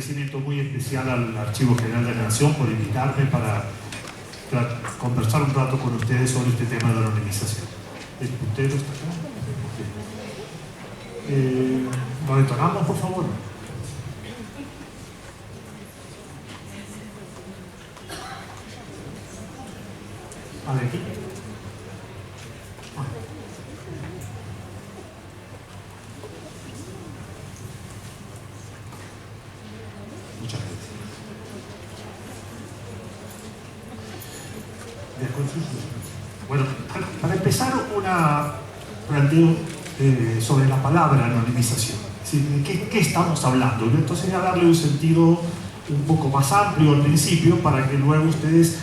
agradecimiento muy especial al Archivo General de la Nación por invitarme para conversar un rato con ustedes sobre este tema de la anonimización. ¿El puntero está acá? ¿Lo detonamos, por favor? ¿A de aquí? Muchas gracias. Bueno, para empezar, planteo sobre la palabra anonimización. ¿De qué estamos hablando? Entonces voy a darle un sentido un poco más amplio al principio para que luego ustedes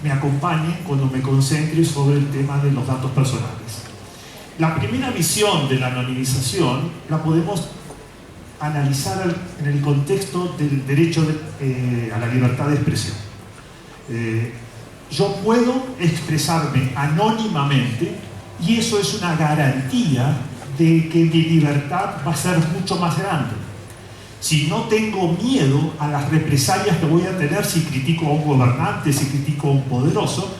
me acompañen cuando me concentre sobre el tema de los datos personales. La primera visión de la anonimización la podemos analizar en el contexto del derecho a la libertad de expresión. Yo puedo expresarme anónimamente y eso es una garantía de que mi libertad va a ser mucho más grande. Si no tengo miedo a las represalias que voy a tener si critico a un gobernante, si critico a un poderoso,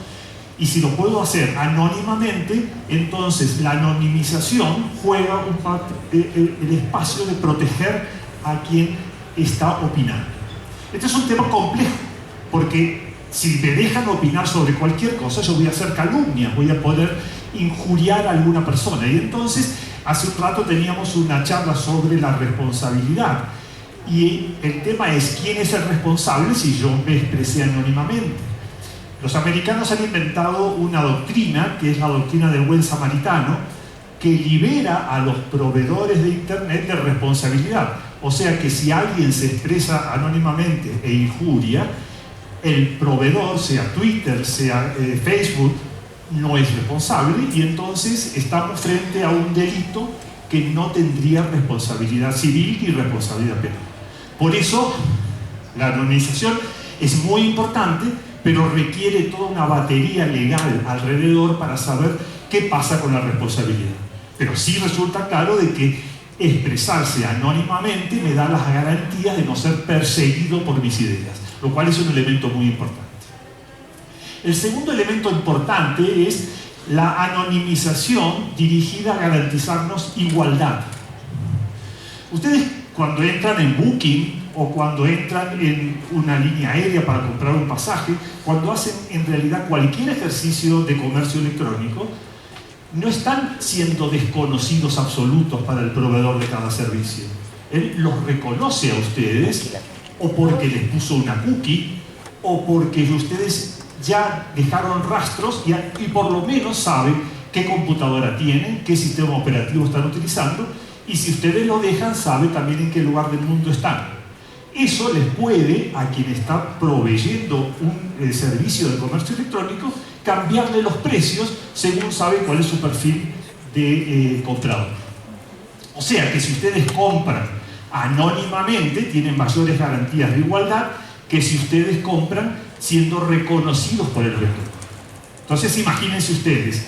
y si lo puedo hacer anónimamente, entonces la anonimización juega el espacio de proteger a quien está opinando. Este es un tema complejo, porque si me dejan opinar sobre cualquier cosa, yo voy a hacer calumnia, voy a poder injuriar a alguna persona. Y entonces, hace un rato teníamos una charla sobre la responsabilidad. Y el tema es, ¿quién es el responsable si yo me expresé anónimamente? Los americanos han inventado una doctrina, que es la doctrina del buen samaritano, que libera a los proveedores de Internet de responsabilidad. O sea que si alguien se expresa anónimamente e injuria, el proveedor, sea Twitter, sea Facebook, no es responsable y entonces estamos frente a un delito que no tendría responsabilidad civil ni responsabilidad penal. Por eso, la anonimización es muy importante, pero requiere toda una batería legal alrededor para saber qué pasa con la responsabilidad. Pero sí resulta claro de que expresarse anónimamente me da las garantías de no ser perseguido por mis ideas, lo cual es un elemento muy importante. El segundo elemento importante es la anonimización dirigida a garantizarnos igualdad. Ustedes cuando entran en Booking o cuando entran en una línea aérea para comprar un pasaje, cuando hacen en realidad cualquier ejercicio de comercio electrónico, no están siendo desconocidos absolutos para el proveedor de cada servicio. Él los reconoce a ustedes o porque les puso una cookie o porque ustedes ya dejaron rastros y por lo menos sabe qué computadora tienen, qué sistema operativo están utilizando y si ustedes lo dejan sabe también en qué lugar del mundo están. Eso les puede, a quien está proveyendo un servicio de comercio electrónico, cambiarle los precios según sabe cuál es su perfil de comprador. O sea que si ustedes compran anónimamente, tienen mayores garantías de igualdad que si ustedes compran siendo reconocidos por el vendedor. Entonces imagínense ustedes,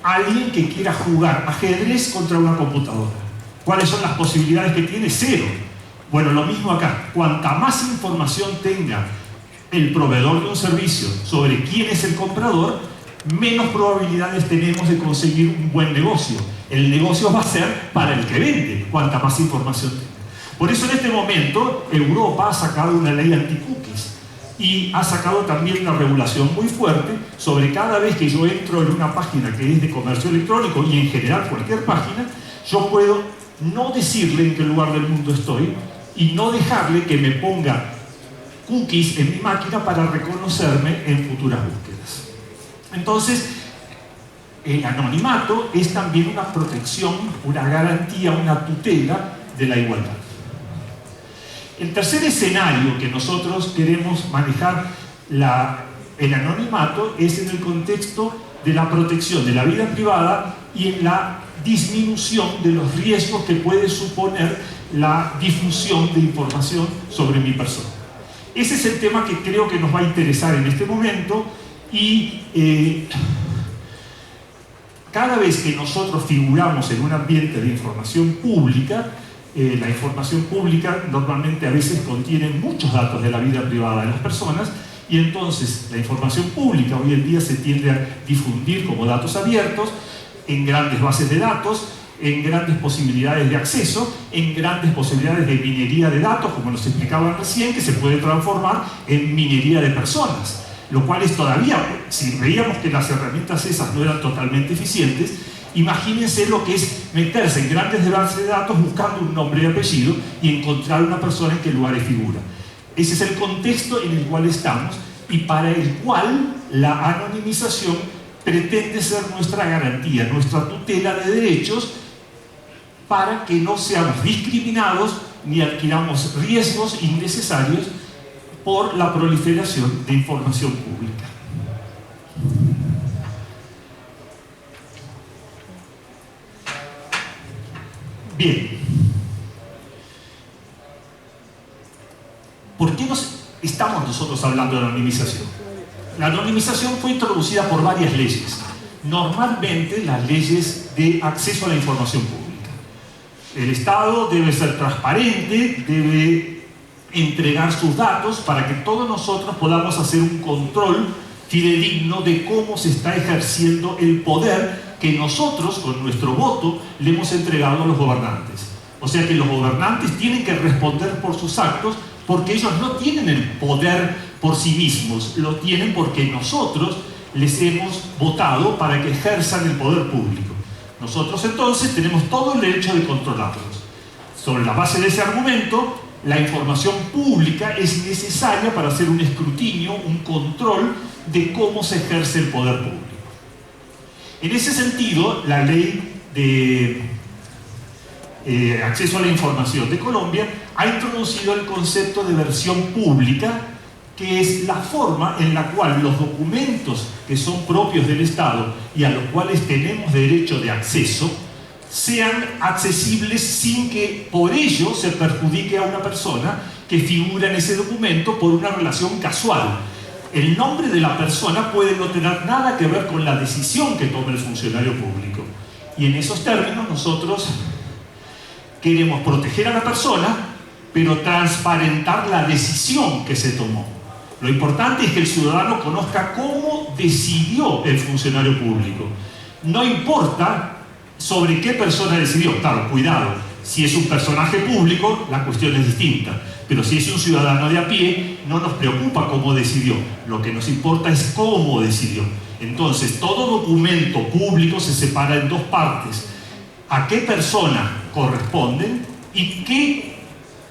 alguien que quiera jugar ajedrez contra una computadora. ¿Cuáles son las posibilidades que tiene? Cero. Bueno, lo mismo acá. Cuanta más información tenga el proveedor de un servicio sobre quién es el comprador, menos probabilidades tenemos de conseguir un buen negocio. El negocio va a ser para el que vende, cuanta más información tenga. Por eso en este momento Europa ha sacado una ley anti-cookies y ha sacado también una regulación muy fuerte sobre cada vez que yo entro en una página que es de comercio electrónico y en general cualquier página, yo puedo no decirle en qué lugar del mundo estoy y no dejarle que me ponga cookies en mi máquina para reconocerme en futuras búsquedas. Entonces, el anonimato es también una protección, una garantía, una tutela de la igualdad. El tercer escenario que nosotros queremos manejar el anonimato es en el contexto de la protección de la vida privada y en la disminución de los riesgos que puede suponer la difusión de información sobre mi persona. Ese es el tema que creo que nos va a interesar en este momento y cada vez que nosotros figuramos en un ambiente de información pública, La información pública normalmente a veces contiene muchos datos de la vida privada de las personas, y entonces la información pública hoy en día se tiende a difundir como datos abiertos en grandes bases de datos, en grandes posibilidades de acceso, en grandes posibilidades de minería de datos, como nos explicaban recién, que se puede transformar en minería de personas, lo cual es todavía, si veíamos que las herramientas esas no eran totalmente eficientes, imagínense lo que es meterse en grandes bases de datos buscando un nombre y apellido y encontrar una persona en qué lugar figura. Ese es el contexto en el cual estamos y para el cual la anonimización pretende ser nuestra garantía, nuestra tutela de derechos, para que no seamos discriminados ni adquiramos riesgos innecesarios por la proliferación de información pública. Bien. ¿Por qué estamos nosotros hablando de anonimización? La anonimización fue introducida por varias leyes. Normalmente las leyes de acceso a la información pública. El Estado debe ser transparente, debe entregar sus datos para que todos nosotros podamos hacer un control fidedigno de cómo se está ejerciendo el poder que nosotros, con nuestro voto, le hemos entregado a los gobernantes. O sea que los gobernantes tienen que responder por sus actos, porque ellos no tienen el poder por sí mismos, lo tienen porque nosotros les hemos votado para que ejerzan el poder público. Nosotros entonces tenemos todo el derecho de controlarlos. Sobre la base de ese argumento, la información pública es necesaria para hacer un escrutinio, un control de cómo se ejerce el poder público. En ese sentido, la ley de acceso a la información de Colombia ha introducido el concepto de versión pública, que es la forma en la cual los documentos que son propios del Estado y a los cuales tenemos derecho de acceso sean accesibles sin que por ello se perjudique a una persona que figura en ese documento por una relación casual. El nombre de la persona puede no tener nada que ver con la decisión que tome el funcionario público. Y en esos términos nosotros queremos proteger a la persona, pero transparentar la decisión que se tomó. Lo importante es que el ciudadano conozca cómo decidió el funcionario público. No importa sobre qué persona decidió. Claro, cuidado, si es un personaje público, la cuestión es distinta. Pero si es un ciudadano de a pie, no nos preocupa cómo decidió. Lo que nos importa es cómo decidió. Entonces, todo documento público se separa en dos partes. ¿A qué persona corresponden y qué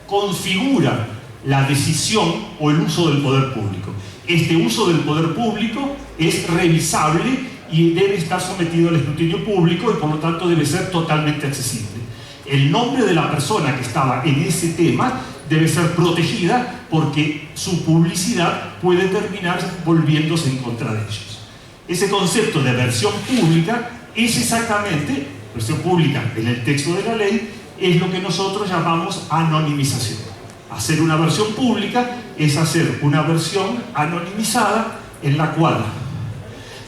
configura la decisión o el uso del poder público? Este uso del poder público es revisable y debe estar sometido al escrutinio público y por lo tanto debe ser totalmente accesible. El nombre de la persona que estaba en ese tema debe ser protegida porque su publicidad puede terminar volviéndose en contra de ellos. Ese concepto de versión pública es exactamente, versión pública en el texto de la ley, es lo que nosotros llamamos anonimización. Hacer una versión pública es hacer una versión anonimizada en la cual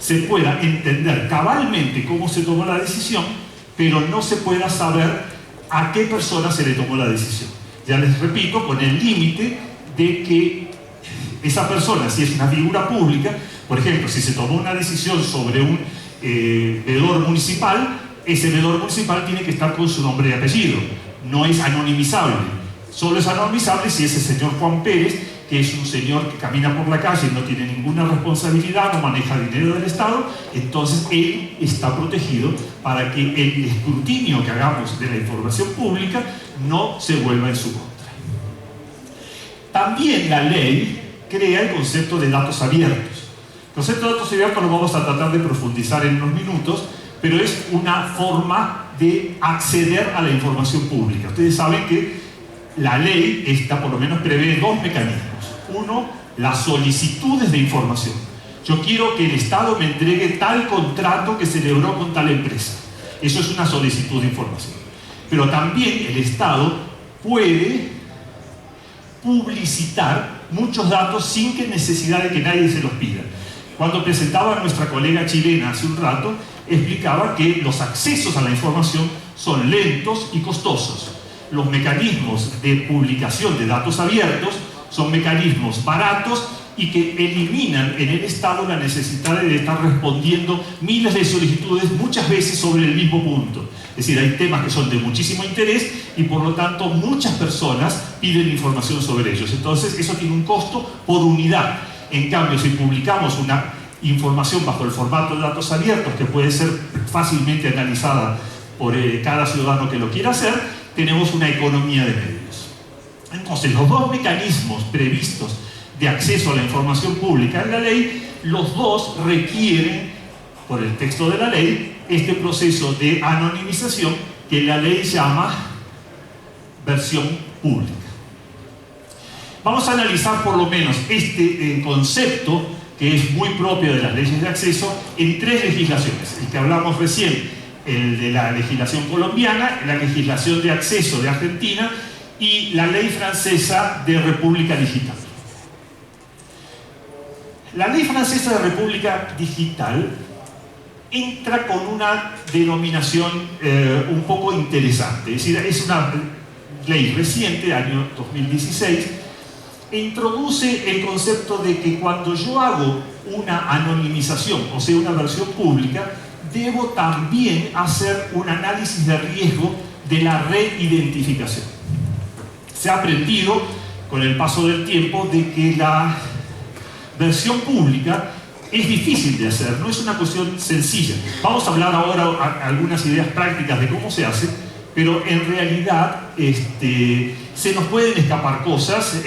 se pueda entender cabalmente cómo se tomó la decisión, pero no se pueda saber a qué persona se le tomó la decisión. Ya les repito, con el límite de que esa persona, si es una figura pública, por ejemplo, si se tomó una decisión sobre un veedor municipal, ese veedor municipal tiene que estar con su nombre y apellido. No es anonimizable. Solo es anonimizable si ese señor Juan Pérez, que es un señor que camina por la calle, no tiene ninguna responsabilidad, no maneja dinero del Estado, entonces él está protegido para que el escrutinio que hagamos de la información pública no se vuelva en su contra. También la ley crea el concepto de datos abiertos. El concepto de datos abiertos lo vamos a tratar de profundizar en unos minutos, pero es una forma de acceder a la información pública. Ustedes saben que la ley esta por lo menos prevé dos mecanismos. Uno, las solicitudes de información. Yo quiero que el Estado me entregue tal contrato que celebró con tal empresa. Eso es una solicitud de información. Pero también el Estado puede publicitar muchos datos sin que necesidad de que nadie se los pida. Cuando presentaba a nuestra colega chilena hace un rato, explicaba que los accesos a la información son lentos y costosos. los mecanismos de publicación de datos abiertos son mecanismos baratos y que eliminan en el Estado la necesidad de estar respondiendo miles de solicitudes, muchas veces sobre el mismo punto. Es decir, hay temas que son de muchísimo interés y por lo tanto muchas personas piden información sobre ellos. Entonces eso tiene un costo por unidad. En cambio, si publicamos una información bajo el formato de datos abiertos, que puede ser fácilmente analizada por cada ciudadano que lo quiera hacer, tenemos una economía de medios. Entonces, los dos mecanismos previstos de acceso a la información pública en la ley, los dos requieren, por el texto de la ley, este proceso de anonimización que la ley llama versión pública. Vamos a analizar por lo menos este concepto, que es muy propio de las leyes de acceso, en tres legislaciones. El que hablamos recién, el de la legislación colombiana, la legislación de acceso de Argentina y la ley francesa de República Digital. La ley francesa de República Digital entra con una denominación un poco interesante. Es decir, es una ley reciente, año 2016, e introduce el concepto de que cuando yo hago una anonimización, o sea, una versión pública, debo también hacer un análisis de riesgo de la reidentificación. Se ha aprendido con el paso del tiempo de que la versión pública es difícil de hacer, no es una cuestión sencilla. Vamos a hablar ahora algunas ideas prácticas de cómo se hace, pero en realidad se nos pueden escapar cosas.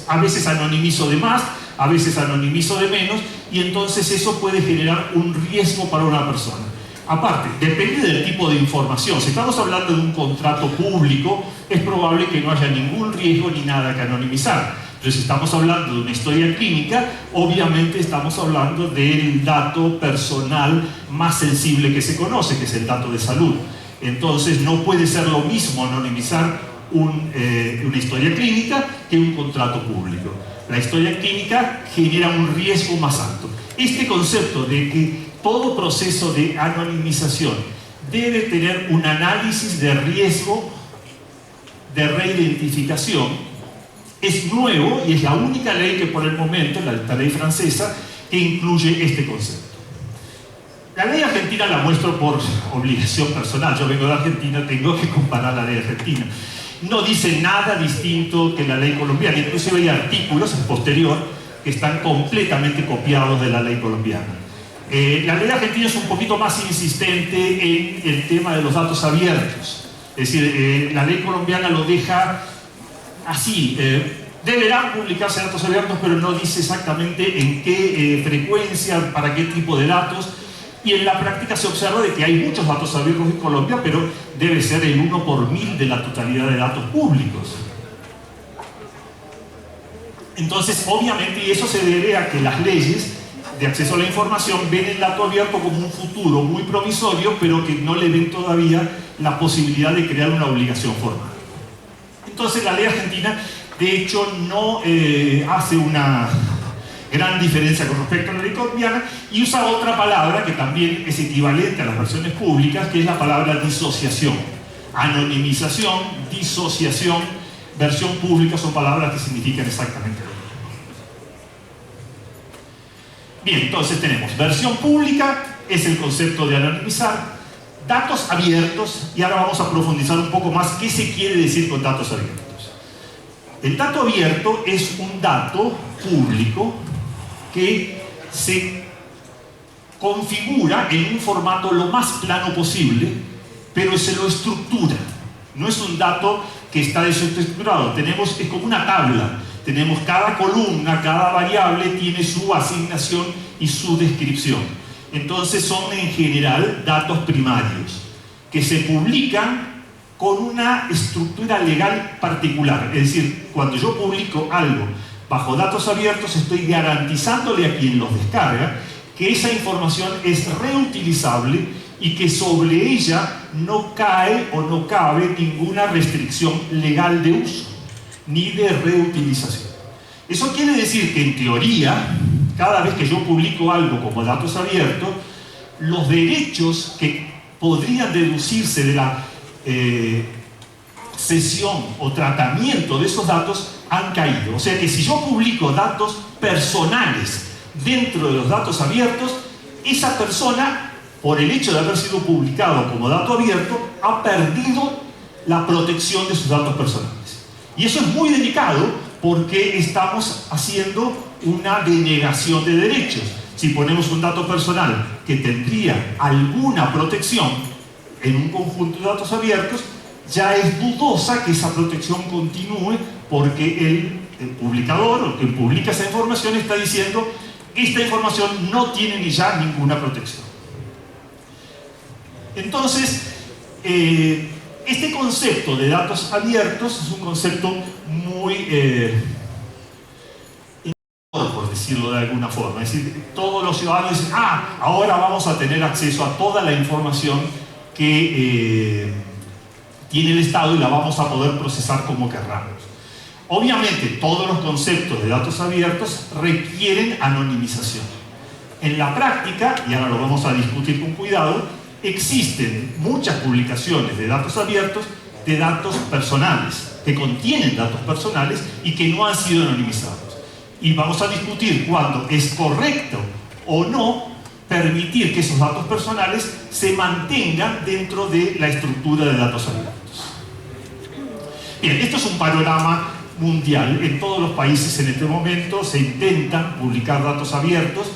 A veces anonimizo de más, a veces anonimizo de menos, y entonces eso puede generar un riesgo para una persona. Aparte, depende del tipo de información. Si estamos hablando de un contrato público, es probable que no haya ningún riesgo ni nada que anonimizar. Pero si estamos hablando de una historia clínica, obviamente estamos hablando del dato personal más sensible que se conoce, que es el dato de salud. Entonces no puede ser lo mismo anonimizar una historia clínica que un contrato público. La historia clínica genera un riesgo más alto. Este concepto de que todo proceso de anonimización debe tener un análisis de riesgo de reidentificación es nuevo y es la única ley que por el momento, la ley francesa, que incluye este concepto. La ley argentina la muestro por obligación personal. Yo vengo de Argentina, tengo que comparar la ley argentina. No dice nada distinto que la ley colombiana. Inclusive hay artículos en posterior que están completamente copiados de la ley colombiana. La ley argentina es un poquito más insistente en el tema de los datos abiertos. Es decir, la ley colombiana lo deja así. Deberán publicarse datos abiertos, pero no dice exactamente en qué frecuencia, para qué tipo de datos. Y en la práctica se observa de que hay muchos datos abiertos en Colombia, pero debe ser el 1 por 1000 de la totalidad de datos públicos. Entonces, obviamente, y eso se debe a que las leyes de acceso a la información ven el dato abierto como un futuro muy provisorio, pero que no le ven todavía la posibilidad de crear una obligación formal. Entonces, la ley argentina, de hecho, no hace una gran diferencia con respecto a la ley colombiana y usa otra palabra que también es equivalente a las versiones públicas, que es la palabra disociación. Anonimización, disociación, versión pública son palabras que significan exactamente lo mismo. Bien, entonces tenemos versión pública, es el concepto de anonimizar, datos abiertos, y ahora vamos a profundizar un poco más qué se quiere decir con datos abiertos. El dato abierto es un dato público que se configura en un formato lo más plano posible, pero se lo estructura. No es un dato que está desestructurado, es como una tabla. Tenemos cada columna, cada variable tiene su asignación y su descripción. Entonces son en general datos primarios que se publican con una estructura legal particular. Es decir, cuando yo publico algo bajo datos abiertos, estoy garantizándole a quien los descarga que esa información es reutilizable y que sobre ella no cae o no cabe ninguna restricción legal de uso ni de reutilización. Eso quiere decir que en teoría, cada vez que yo publico algo como datos abiertos, los derechos que podrían deducirse de la cesión o tratamiento de esos datos han caído. O sea que si yo publico datos personales dentro de los datos abiertos, esa persona, por el hecho de haber sido publicado como dato abierto, ha perdido la protección de sus datos personales. Y eso es muy delicado porque estamos haciendo una denegación de derechos. Si ponemos un dato personal que tendría alguna protección en un conjunto de datos abiertos, ya es dudosa que esa protección continúe porque el publicador o quien publica esa información está diciendo esta información no tiene ni ya ninguna protección. Entonces, este concepto de datos abiertos es un concepto muy por decirlo de alguna forma. Es decir, todos los ciudadanos dicen, ahora vamos a tener acceso a toda la información que tiene el Estado y la vamos a poder procesar como querramos. Obviamente, todos los conceptos de datos abiertos requieren anonimización. En la práctica, y ahora lo vamos a discutir con cuidado, existen muchas publicaciones de datos abiertos de datos personales, que contienen datos personales y que no han sido anonimizados. Y vamos a discutir cuándo es correcto o no permitir que esos datos personales se mantengan dentro de la estructura de datos abiertos. Bien, esto es un panorama mundial. En todos los países en este momento se intentan publicar datos abiertos.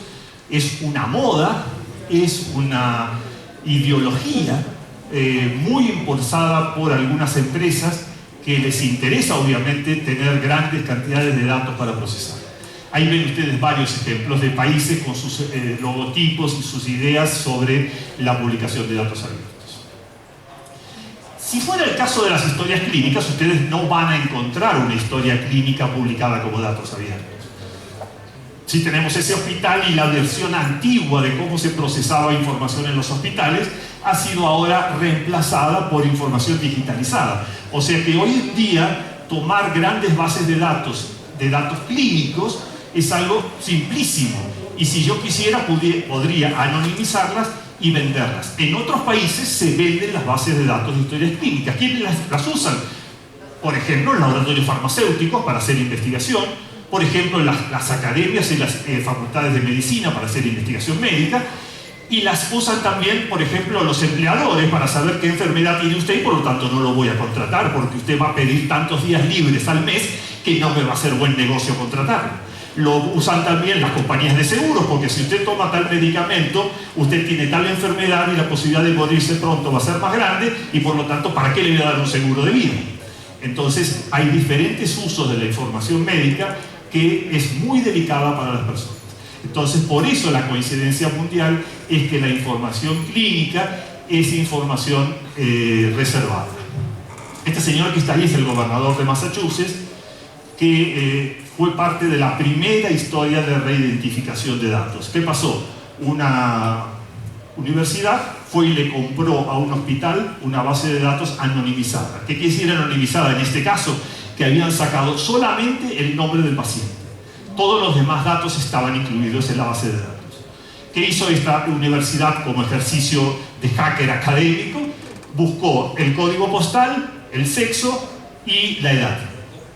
Es una moda, es una ideología muy impulsada por algunas empresas que les interesa obviamente tener grandes cantidades de datos para procesar. Ahí ven ustedes varios ejemplos de países con sus logotipos y sus ideas sobre la publicación de datos abiertos. Si fuera el caso de las historias clínicas, ustedes no van a encontrar una historia clínica publicada como datos abiertos. Si tenemos ese hospital y la versión antigua de cómo se procesaba información en los hospitales ha sido ahora reemplazada por información digitalizada. O sea que hoy en día tomar grandes bases de datos clínicos es algo simplísimo, y si yo quisiera podría anonimizarlas y venderlas. En otros países se venden las bases de datos de historias clínicas. ¿Quiénes las usan? Por ejemplo, los laboratorios farmacéuticos para hacer investigación, por ejemplo, las academias y las facultades de medicina para hacer investigación médica, y las usan también, por ejemplo, los empleadores para saber qué enfermedad tiene usted y por lo tanto no lo voy a contratar porque usted va a pedir tantos días libres al mes que no me va a hacer buen negocio contratarlo. Lo usan también las compañías de seguros, porque si usted toma tal medicamento, usted tiene tal enfermedad y la posibilidad de morirse pronto va a ser más grande y por lo tanto, ¿para qué le voy a dar un seguro de vida? Entonces, hay diferentes usos de la información médica que es muy delicada para las personas. Entonces, por eso la coincidencia mundial es que la información clínica es información reservada. Este señor que está ahí es el gobernador de Massachusetts, que fue parte de la primera historia de reidentificación de datos. ¿Qué pasó? Una universidad fue y le compró a un hospital una base de datos anonimizada. ¿Qué quiere decir anonimizada? En este caso, que habían sacado solamente el nombre del paciente. Todos los demás datos estaban incluidos en la base de datos. ¿Qué hizo esta universidad como ejercicio de hacker académico? Buscó el código postal, el sexo y la edad.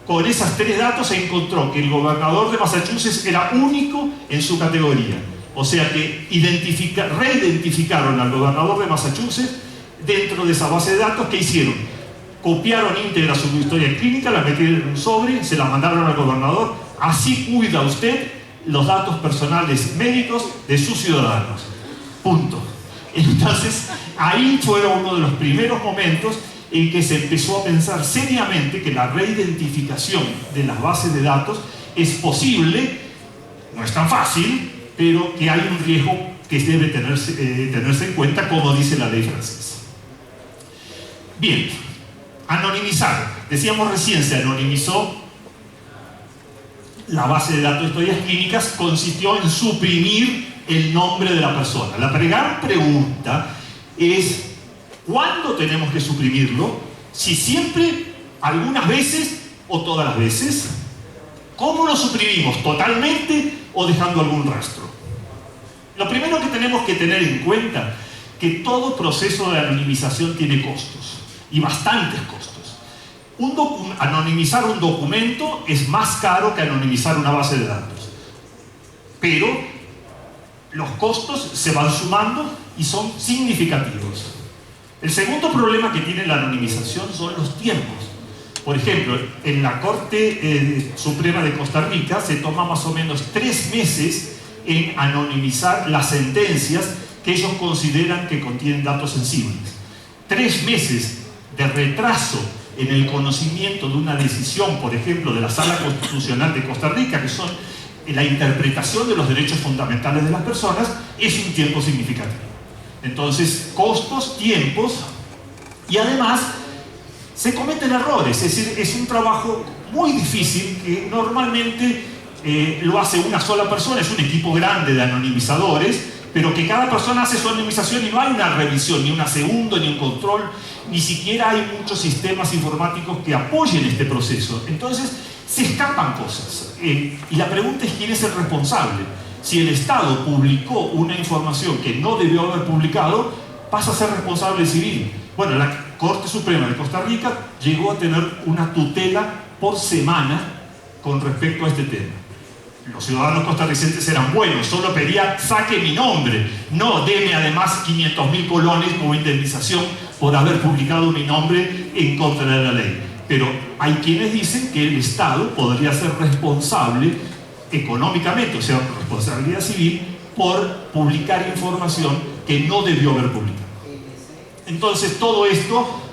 Con esos tres datos se encontró que el gobernador de Massachusetts era único en su categoría. O sea que reidentificaron al gobernador de Massachusetts dentro de esa base de datos. ¿Qué hicieron? Copiaron íntegra su historia clínica, la metieron en un sobre, se la mandaron al gobernador. Así cuida usted los datos personales médicos de sus ciudadanos. Punto. Entonces, ahí fue uno de los primeros momentos en que se empezó a pensar seriamente que la reidentificación de las bases de datos es posible, no es tan fácil, pero que hay un riesgo que debe tenerse en cuenta, como dice la ley francesa. Bien, anonimizar. Decíamos recién, se anonimizó la base de datos de historias clínicas, consistió en suprimir el nombre de la persona. La gran pregunta es: ¿cuándo tenemos que suprimirlo? Si siempre, algunas veces o todas las veces. ¿Cómo lo suprimimos? ¿Totalmente o dejando algún rastro? Lo primero que tenemos que tener en cuenta es que todo proceso de anonimización tiene costos, y bastantes costos. Anonimizar un documento es más caro que anonimizar una base de datos. Pero los costos se van sumando y son significativos. El segundo problema que tiene la anonimización son los tiempos. Por ejemplo, en la Corte Suprema de Costa Rica se toma más o menos 3 meses en anonimizar las sentencias que ellos consideran que contienen datos sensibles. 3 meses de retraso en el conocimiento de una decisión, por ejemplo, de la Sala Constitucional de Costa Rica, que son la interpretación de los derechos fundamentales de las personas, es un tiempo significativo. Entonces, costos, tiempos, y además se cometen errores. Es decir, es un trabajo muy difícil que normalmente lo hace una sola persona, es un equipo grande de anonimizadores, pero que cada persona hace su anonimización y no hay una revisión, ni una segunda, ni un control, ni siquiera hay muchos sistemas informáticos que apoyen este proceso. Entonces, se escapan cosas. Y la pregunta es quién es el responsable. Si el Estado publicó una información que no debió haber publicado, pasa a ser responsable civil. Bueno, la Corte Suprema de Costa Rica llegó a tener una tutela por semana con respecto a este tema. Los ciudadanos costarricenses eran buenos, solo pedía saque mi nombre, no deme además 500.000 colones como indemnización por haber publicado mi nombre en contra de la ley. Pero hay quienes dicen que el Estado podría ser responsable económicamente, o sea, responsabilidad civil, por publicar información que no debió haber publicado. Entonces todo esto,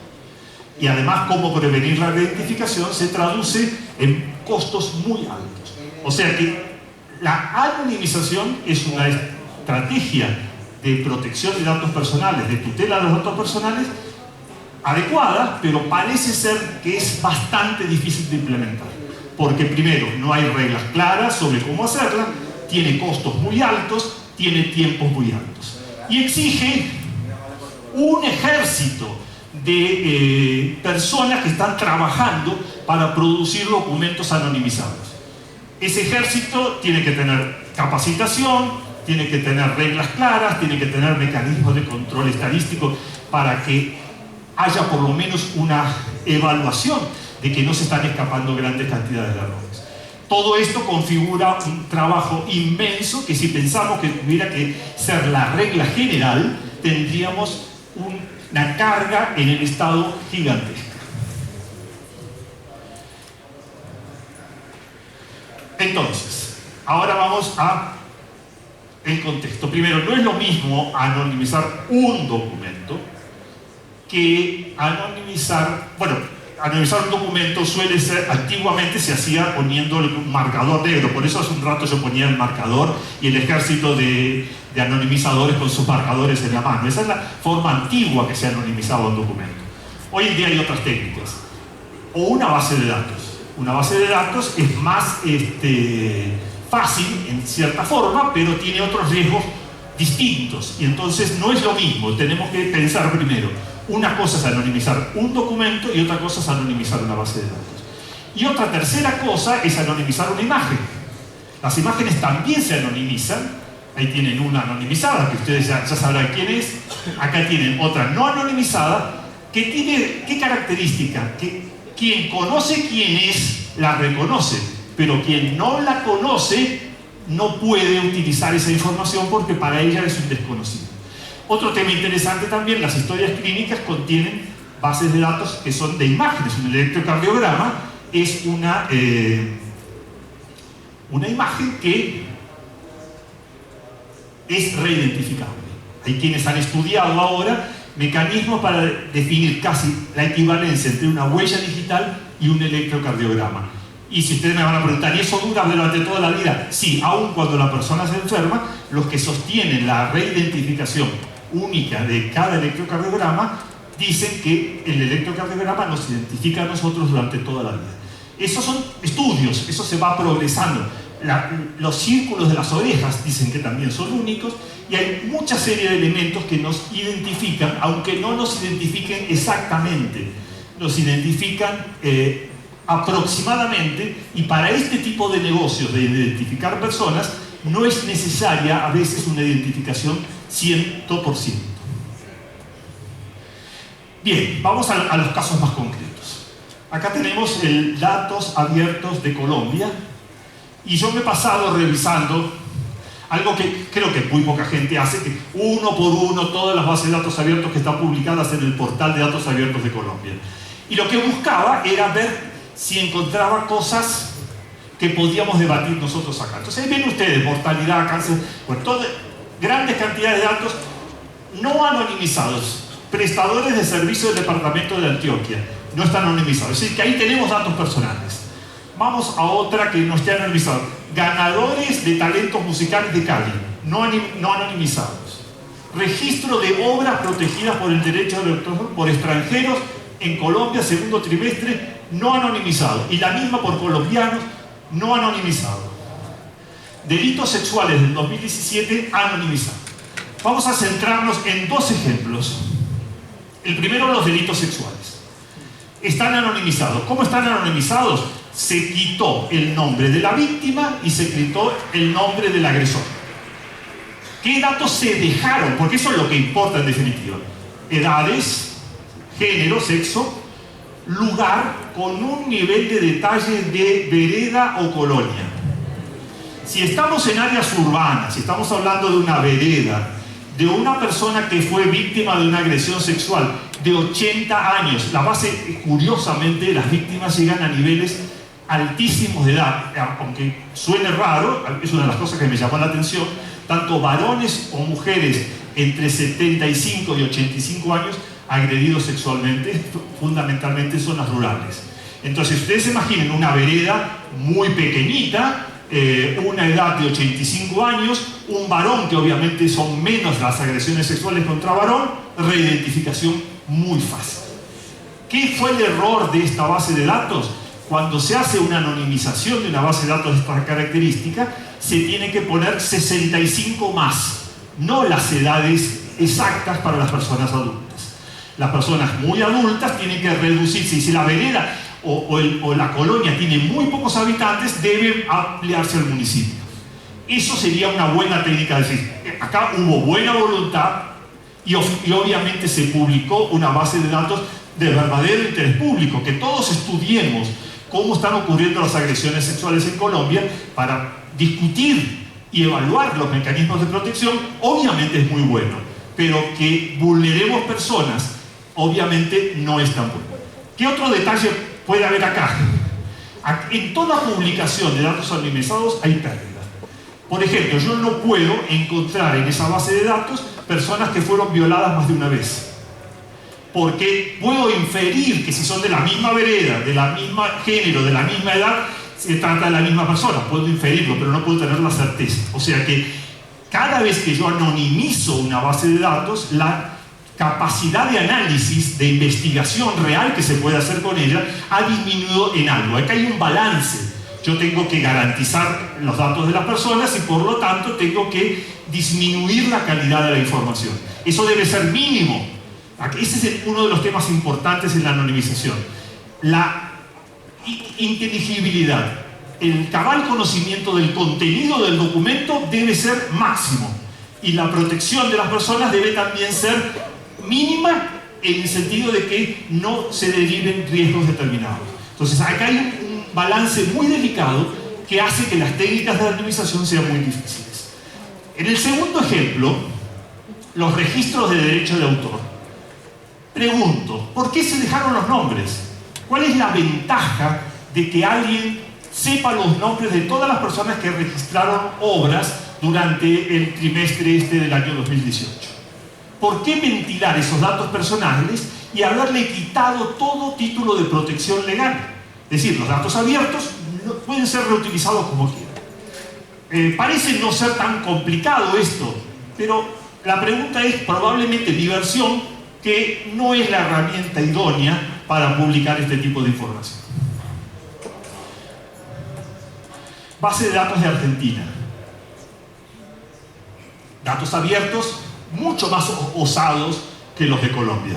y además cómo prevenir la identificación, se traduce en costos muy altos. O sea que la anonimización es una estrategia de protección de datos personales, de tutela de los datos personales, adecuada, pero parece ser que es bastante difícil de implementar. Porque primero, no hay reglas claras sobre cómo hacerla, tiene costos muy altos, tiene tiempos muy altos. Y exige un ejército de personas que están trabajando para producir documentos anonimizados. Ese ejército tiene que tener capacitación, tiene que tener reglas claras, tiene que tener mecanismos de control estadístico para que haya por lo menos una evaluación de que no se están escapando grandes cantidades de errores. Todo esto configura un trabajo inmenso que si pensamos que tuviera que ser la regla general, tendríamos una carga en el Estado gigantesca. Entonces, ahora vamos a el contexto. Primero, no es lo mismo anonimizar un documento que anonimizar, bueno, anonimizar un documento suele ser, antiguamente se hacía poniendo un marcador negro, por eso hace un rato yo ponía el marcador y el ejército de anonimizadores con sus marcadores en la mano. Esa es la forma antigua que se anonimizaba un documento. Hoy en día hay otras técnicas. O una base de datos. Una base de datos es más fácil en cierta forma, pero tiene otros riesgos distintos. Y entonces no es lo mismo. Tenemos que pensar primero. Una cosa es anonimizar un documento y otra cosa es anonimizar una base de datos. Y otra tercera cosa es anonimizar una imagen. Las imágenes también se anonimizan. Ahí tienen una anonimizada, que ustedes ya sabrán quién es. Acá tienen otra no anonimizada, que tiene, ¿qué característica? Que quien conoce quién es, la reconoce, pero quien no la conoce no puede utilizar esa información porque para ella es un desconocido. Otro tema interesante también, las historias clínicas contienen bases de datos que son de imágenes. Un electrocardiograma es una imagen que es reidentificable. Hay quienes han estudiado ahora mecanismos para definir casi la equivalencia entre una huella digital y un electrocardiograma. Y si ustedes me van a preguntar, ¿y eso dura durante toda la vida? Sí, aun cuando la persona se enferma, los que sostienen la reidentificación única de cada electrocardiograma dicen que el electrocardiograma nos identifica a nosotros durante toda la vida. Esos son estudios, eso se va progresando. Los círculos de las orejas dicen que también son únicos y hay mucha serie de elementos que nos identifican, aunque no nos identifiquen exactamente, nos identifican aproximadamente, y para este tipo de negocios de identificar personas no es necesaria a veces una identificación 100%. Bien, vamos a los casos más concretos. Acá tenemos el Datos Abiertos de Colombia, y yo me he pasado revisando algo que creo que muy poca gente hace, que uno por uno todas las bases de datos abiertos que están publicadas en el portal de Datos Abiertos de Colombia. Y lo que buscaba era ver si encontraba cosas que podíamos debatir nosotros acá. Entonces ahí ven ustedes, mortalidad, cáncer, bueno, grandes cantidades de datos no anonimizados, prestadores de servicios del departamento de Antioquia, no están anonimizados, es decir, que ahí tenemos datos personales. Vamos a otra que no esté anonimizada, ganadores de talentos musicales de Cali, no anonimizados. Registro de obras protegidas por el derecho de autor por extranjeros en Colombia, segundo trimestre, no anonimizado. Y la misma por colombianos, no anonimizado. Delitos sexuales del 2017, anonimizado. Vamos a centrarnos en dos ejemplos. El primero, los delitos sexuales. Están anonimizados. ¿Cómo están anonimizados? Se quitó el nombre de la víctima y se quitó el nombre del agresor. ¿Qué datos se dejaron? Porque eso es lo que importa en definitiva. Edades, género, sexo, lugar con un nivel de detalle de vereda o colonia. Si estamos en áreas urbanas, si estamos hablando de una vereda, de una persona que fue víctima de una agresión sexual de 80 años, la base, curiosamente, las víctimas llegan a niveles altísimos de edad, aunque suene raro, es una de las cosas que me llamó la atención, tanto varones o mujeres entre 75 y 85 años agredidos sexualmente, fundamentalmente en zonas rurales. Entonces, ustedes se imaginen una vereda muy pequeñita, una edad de 85 años, un varón, que obviamente son menos las agresiones sexuales contra varón, reidentificación muy fácil. ¿Qué fue el error de esta base de datos? Cuando se hace una anonimización de una base de datos de esta característica, se tiene que poner 65 más, no las edades exactas para las personas adultas. Las personas muy adultas tienen que reducirse, y si la vereda o la colonia tiene muy pocos habitantes, debe ampliarse al municipio. Eso sería una buena técnica de decir, acá hubo buena voluntad y obviamente se publicó una base de datos de verdadero interés público, que todos estudiemos cómo están ocurriendo las agresiones sexuales en Colombia para discutir y evaluar los mecanismos de protección, obviamente es muy bueno, pero que vulneremos personas, obviamente no es tan bueno. ¿Qué otro detalle puede haber acá? En toda publicación de datos anonimizados hay pérdida. Por ejemplo, yo no puedo encontrar en esa base de datos personas que fueron violadas más de una vez, porque puedo inferir que si son de la misma vereda, de la misma género, de la misma edad, se trata de la misma persona. Puedo inferirlo, pero no puedo tener la certeza. O sea que cada vez que yo anonimizo una base de datos, la capacidad de análisis, de investigación real que se puede hacer con ella, ha disminuido en algo. Acá hay un balance. Yo tengo que garantizar los datos de las personas y por lo tanto tengo que disminuir la calidad de la información. Eso debe ser mínimo. Ese es uno de los temas importantes en la anonimización. La inteligibilidad, el cabal conocimiento del contenido del documento debe ser máximo. Y la protección de las personas debe también ser mínima en el sentido de que no se deriven riesgos determinados. Entonces acá hay un balance muy delicado que hace que las técnicas de anonimización sean muy difíciles. En el segundo ejemplo, los registros de derecho de autor. Pregunto, ¿por qué se dejaron los nombres? ¿Cuál es la ventaja de que alguien sepa los nombres de todas las personas que registraron obras durante el trimestre del año 2018? ¿Por qué ventilar esos datos personales y haberle quitado todo título de protección legal? Es decir, los datos abiertos pueden ser reutilizados como quieran. Parece no ser tan complicado esto, pero la pregunta es probablemente diversión, que no es la herramienta idónea para publicar este tipo de información. Base de datos de Argentina. Datos abiertos, mucho más osados que los de Colombia.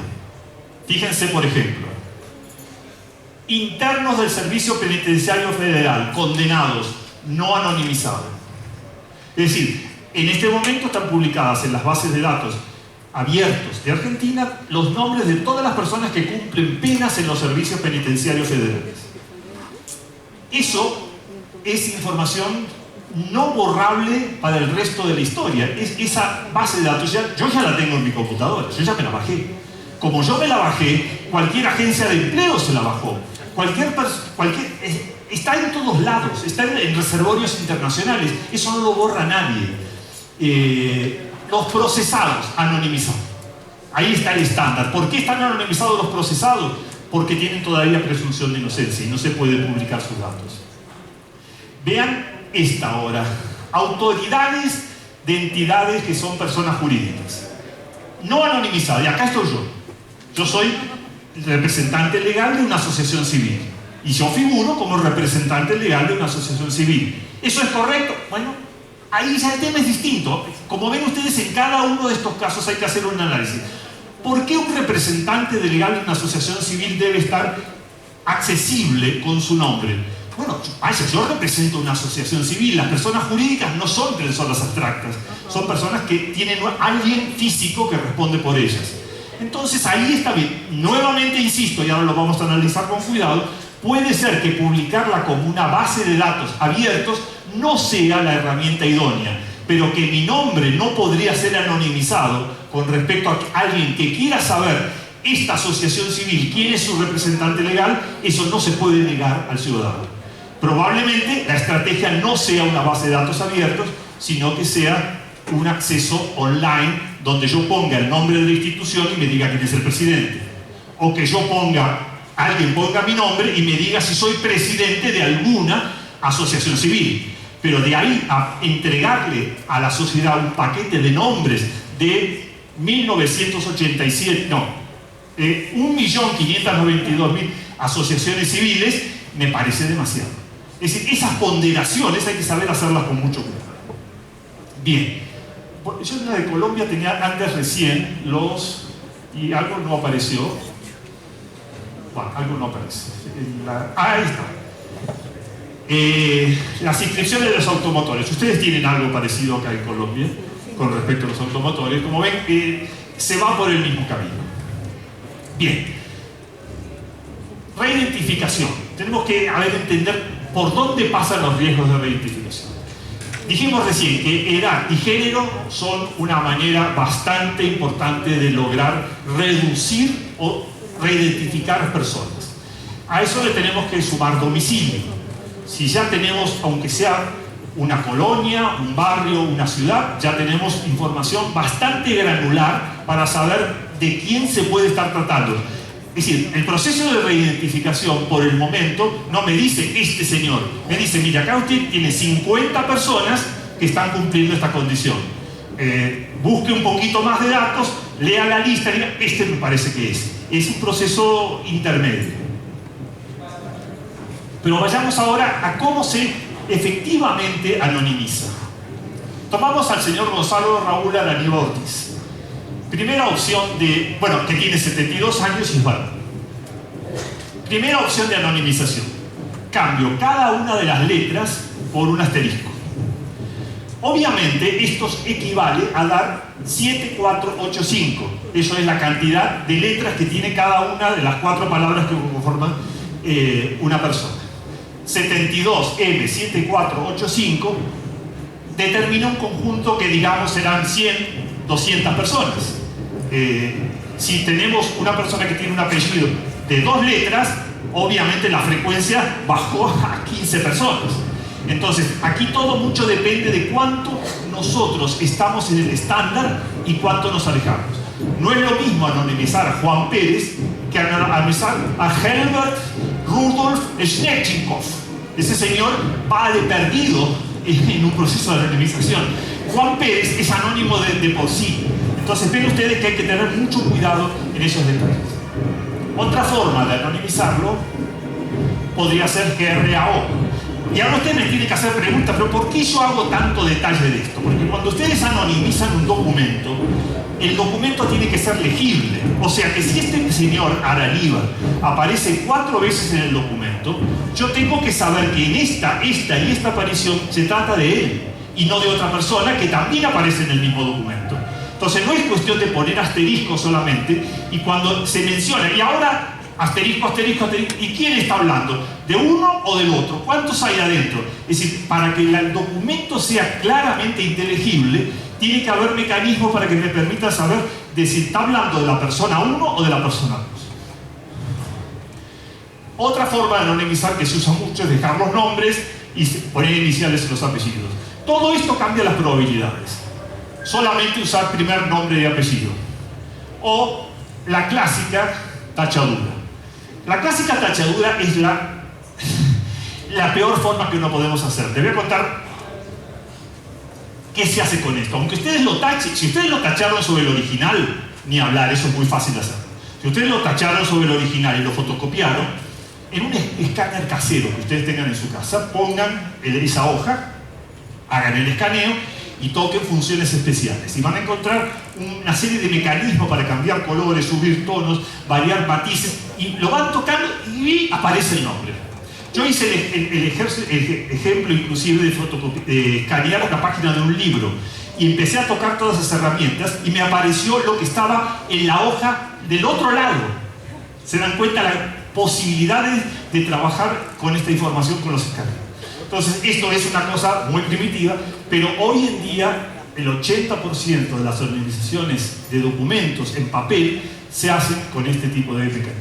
Fíjense, por ejemplo, internos del Servicio Penitenciario Federal, condenados, no anonimizados. Es decir, en este momento están publicadas en las bases de datos abiertos de Argentina los nombres de todas las personas que cumplen penas en los servicios penitenciarios federales. Eso es información no borrable para el resto de la historia. Esa base de datos, yo ya la tengo en mi computadora, yo ya me la bajé. Como yo me la bajé, cualquier agencia de empleo se la bajó. Está en todos lados, está en reservorios internacionales, eso no lo borra nadie. Los procesados, anonimizados. Ahí está el estándar. ¿Por qué están anonimizados los procesados? Porque tienen todavía presunción de inocencia y no se puede publicar sus datos. Vean esta ahora. Autoridades de entidades que son personas jurídicas. No anonimizadas. Y acá estoy yo. Yo soy representante legal de una asociación civil. Y yo figuro como representante legal de una asociación civil. ¿Eso es correcto? Bueno, ahí ya el tema es distinto. Como ven ustedes, en cada uno de estos casos hay que hacer un análisis. ¿Por qué un representante legal de una asociación civil debe estar accesible con su nombre? Bueno, yo represento una asociación civil. Las personas jurídicas no son personas abstractas. Son personas que tienen alguien físico que responde por ellas. Entonces ahí está bien. Nuevamente insisto, y ahora lo vamos a analizar con cuidado, puede ser que publicarla como una base de datos abiertos no sea la herramienta idónea, pero que mi nombre no podría ser anonimizado con respecto a alguien que quiera saber esta asociación civil, quién es su representante legal, eso no se puede negar al ciudadano. Probablemente la estrategia no sea una base de datos abiertos, sino que sea un acceso online donde yo ponga el nombre de la institución y me diga quién es el presidente. O que yo alguien ponga mi nombre y me diga si soy presidente de alguna asociación civil. Pero de ahí a entregarle a la sociedad un paquete de nombres de 1987, no, 1.592.000 asociaciones civiles, me parece demasiado. Es decir, esas ponderaciones hay que saber hacerlas con mucho cuidado. Bien, yo en la de Colombia tenía antes recién y algo no apareció. Bueno, algo no aparece. Ahí está. Las inscripciones de los automotores. Ustedes tienen algo parecido acá en Colombia con respecto a los automotores. Como ven, se va por el mismo camino. Bien. Reidentificación. Tenemos que entender por dónde pasan los riesgos de reidentificación. Dijimos recién que edad y género son una manera bastante importante de lograr reducir o reidentificar personas. A eso le tenemos que sumar domicilio. Si ya tenemos, aunque sea una colonia, un barrio, una ciudad, ya tenemos información bastante granular para saber de quién se puede estar tratando. Es decir, el proceso de reidentificación por el momento no me dice este señor, me dice, mira, acá usted tiene 50 personas que están cumpliendo esta condición. Busque un poquito más de datos, lea la lista y diga, este me parece que es. Es un proceso intermedio. Pero vayamos ahora a cómo se efectivamente anonimiza. Tomamos al señor Gonzalo Raúl Aranibó Ortiz. Primera opción que tiene 72 años y es varón. Primera opción de anonimización. Cambio cada una de las letras por un asterisco. Obviamente esto equivale a dar 7485. Eso es la cantidad de letras que tiene cada una de las 4 palabras que conforman una persona. 72M7485 determina un conjunto que digamos serán 100, 200 personas. Si tenemos una persona que tiene un apellido de 2 letras, obviamente la frecuencia bajó a 15 personas. Entonces, aquí todo mucho depende de cuánto nosotros estamos en el estándar y cuánto nos alejamos. No es lo mismo anonimizar a Juan Pérez que anonimizar a Herbert Rudolf Schnettchenkov. Ese señor va de perdido en un proceso de anonimización. Juan Pérez es anónimo de por sí. Entonces ven ustedes que hay que tener mucho cuidado en esos detalles. Otra forma de anonimizarlo podría ser GRAO. Y ahora ustedes me tienen que hacer preguntas, pero ¿por qué yo hago tanto detalle de esto? Porque cuando ustedes anonimizan un documento, el documento tiene que ser legible. O sea que si este señor Araníbal aparece 4 veces en el documento, yo tengo que saber que en esta y esta aparición se trata de él y no de otra persona que también aparece en el mismo documento. Entonces no es cuestión de poner asterisco solamente, y cuando se menciona, y ahora asterisco, asterisco, asterisco, ¿y quién está hablando? ¿De uno o del otro? ¿Cuántos hay adentro? Es decir, para que el documento sea claramente inteligible, tiene que haber mecanismos para que me permita saber de si está hablando de la persona 1 o de la persona 2. Otra forma de anonimizar que se usa mucho es dejar los nombres y poner iniciales en los apellidos. Todo esto cambia las probabilidades. Solamente usar primer nombre y apellido. O la clásica tachadura. La clásica tachadura es la peor forma que no podemos hacer. Te voy a contar qué se hace con esto. Aunque ustedes lo tachen, si ustedes lo tacharon sobre el original, ni hablar, eso es muy fácil de hacer. Si ustedes lo tacharon sobre el original y lo fotocopiaron, en un escáner casero que ustedes tengan en su casa, pongan esa hoja, hagan el escaneo y toquen funciones especiales. Y van a encontrar una serie de mecanismos para cambiar colores, subir tonos, variar matices, y lo van tocando y aparece el nombre. Yo hice el ejemplo inclusive de escanear una página de un libro y empecé a tocar todas esas herramientas y me apareció lo que estaba en la hoja del otro lado. ¿Se dan cuenta las posibilidades de trabajar con esta información con los escáneres? Entonces, esto es una cosa muy primitiva, pero hoy en día el 80% de las anonimizaciones de documentos en papel se hacen con este tipo de mecanismos.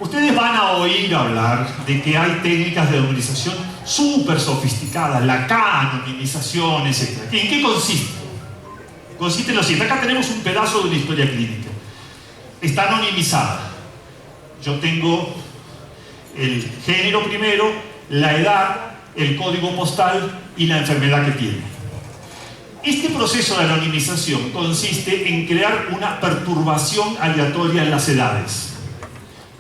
Ustedes van a oír hablar de que hay técnicas de anonimización súper sofisticadas, la K-anonimización, etc. ¿En qué consiste? Consiste en lo siguiente. Acá tenemos un pedazo de una historia clínica. Está anonimizada. Yo tengo el género primero, la edad, el código postal y la enfermedad que tiene. Este proceso de anonimización consiste en crear una perturbación aleatoria en las edades.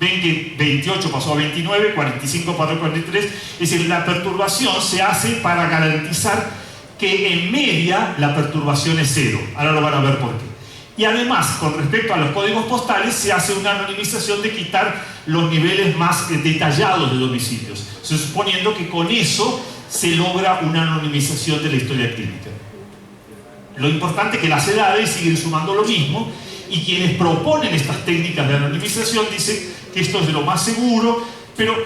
Ven que 28 pasó a 29, 45 pasó a 43. Es decir, la perturbación se hace para garantizar que en media la perturbación es 0. Ahora lo van a ver por qué. Y además, con respecto a los códigos postales, se hace una anonimización de quitar los niveles más detallados de domicilios, suponiendo que con eso se logra una anonimización de la historia clínica. Lo importante es que las edades siguen sumando lo mismo, y quienes proponen estas técnicas de anonimización dicen que esto es de lo más seguro, pero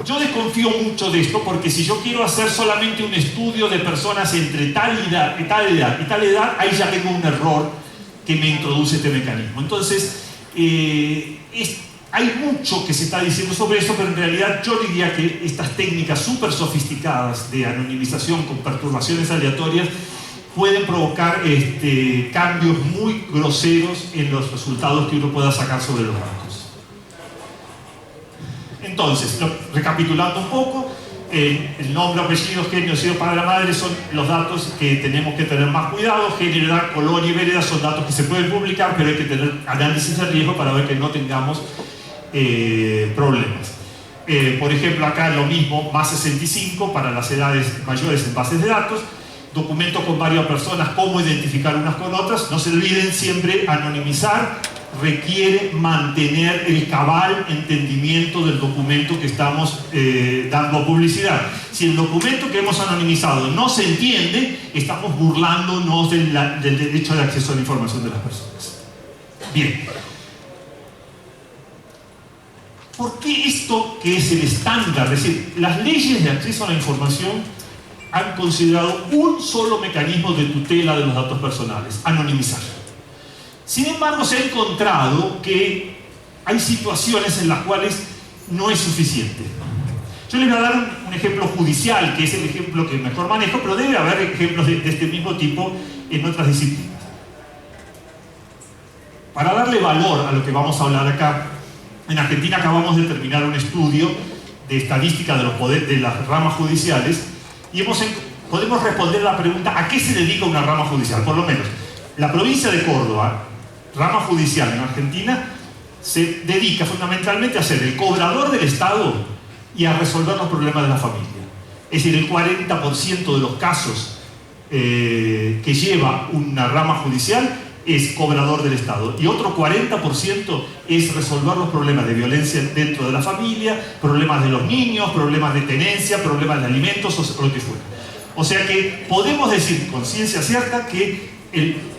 yo desconfío mucho de esto, porque si yo quiero hacer solamente un estudio de personas entre tal edad y tal edad y tal edad, ahí ya tengo un error que me introduce este mecanismo. Entonces, hay mucho que se está diciendo sobre eso, pero en realidad yo diría que estas técnicas súper sofisticadas de anonimización con perturbaciones aleatorias pueden provocar cambios muy groseros en los resultados que uno pueda sacar sobre los datos. Entonces, recapitulando un poco, el nombre, apellido, género, nacido, padre, madre son los datos que tenemos que tener más cuidado. Género, edad, color y vereda son datos que se pueden publicar, pero hay que tener análisis de riesgo para ver que no tengamos problemas. Por ejemplo, acá lo mismo, más 65 para las edades mayores en bases de datos. Documentos con varias personas, cómo identificar unas con otras. No se olviden siempre, anonimizar requiere mantener el cabal entendimiento del documento que estamos dando publicidad. Si el documento que hemos anonimizado no se entiende, estamos burlándonos del derecho de acceso a la información de las personas. Bien. ¿Por qué esto que es el estándar? Es decir, las leyes de acceso a la información han considerado un solo mecanismo de tutela de los datos personales: anonimizar. Sin embargo, se ha encontrado que hay situaciones en las cuales no es suficiente. Yo les voy a dar un ejemplo judicial, que es el ejemplo que mejor manejo, pero debe haber ejemplos de este mismo tipo en otras disciplinas. Para darle valor a lo que vamos a hablar acá, en Argentina acabamos de terminar un estudio de estadística de los poderes de las ramas judiciales, y podemos responder la pregunta: ¿a qué se dedica una rama judicial? Por lo menos, la provincia de Córdoba, rama judicial en Argentina, se dedica fundamentalmente a ser el cobrador del Estado y a resolver los problemas de la familia. Es decir, el 40% de los casos que lleva una rama judicial es cobrador del Estado, y otro 40% es resolver los problemas de violencia dentro de la familia, problemas de los niños, problemas de tenencia, problemas de alimentos o lo que fuera. O sea que podemos decir con ciencia cierta que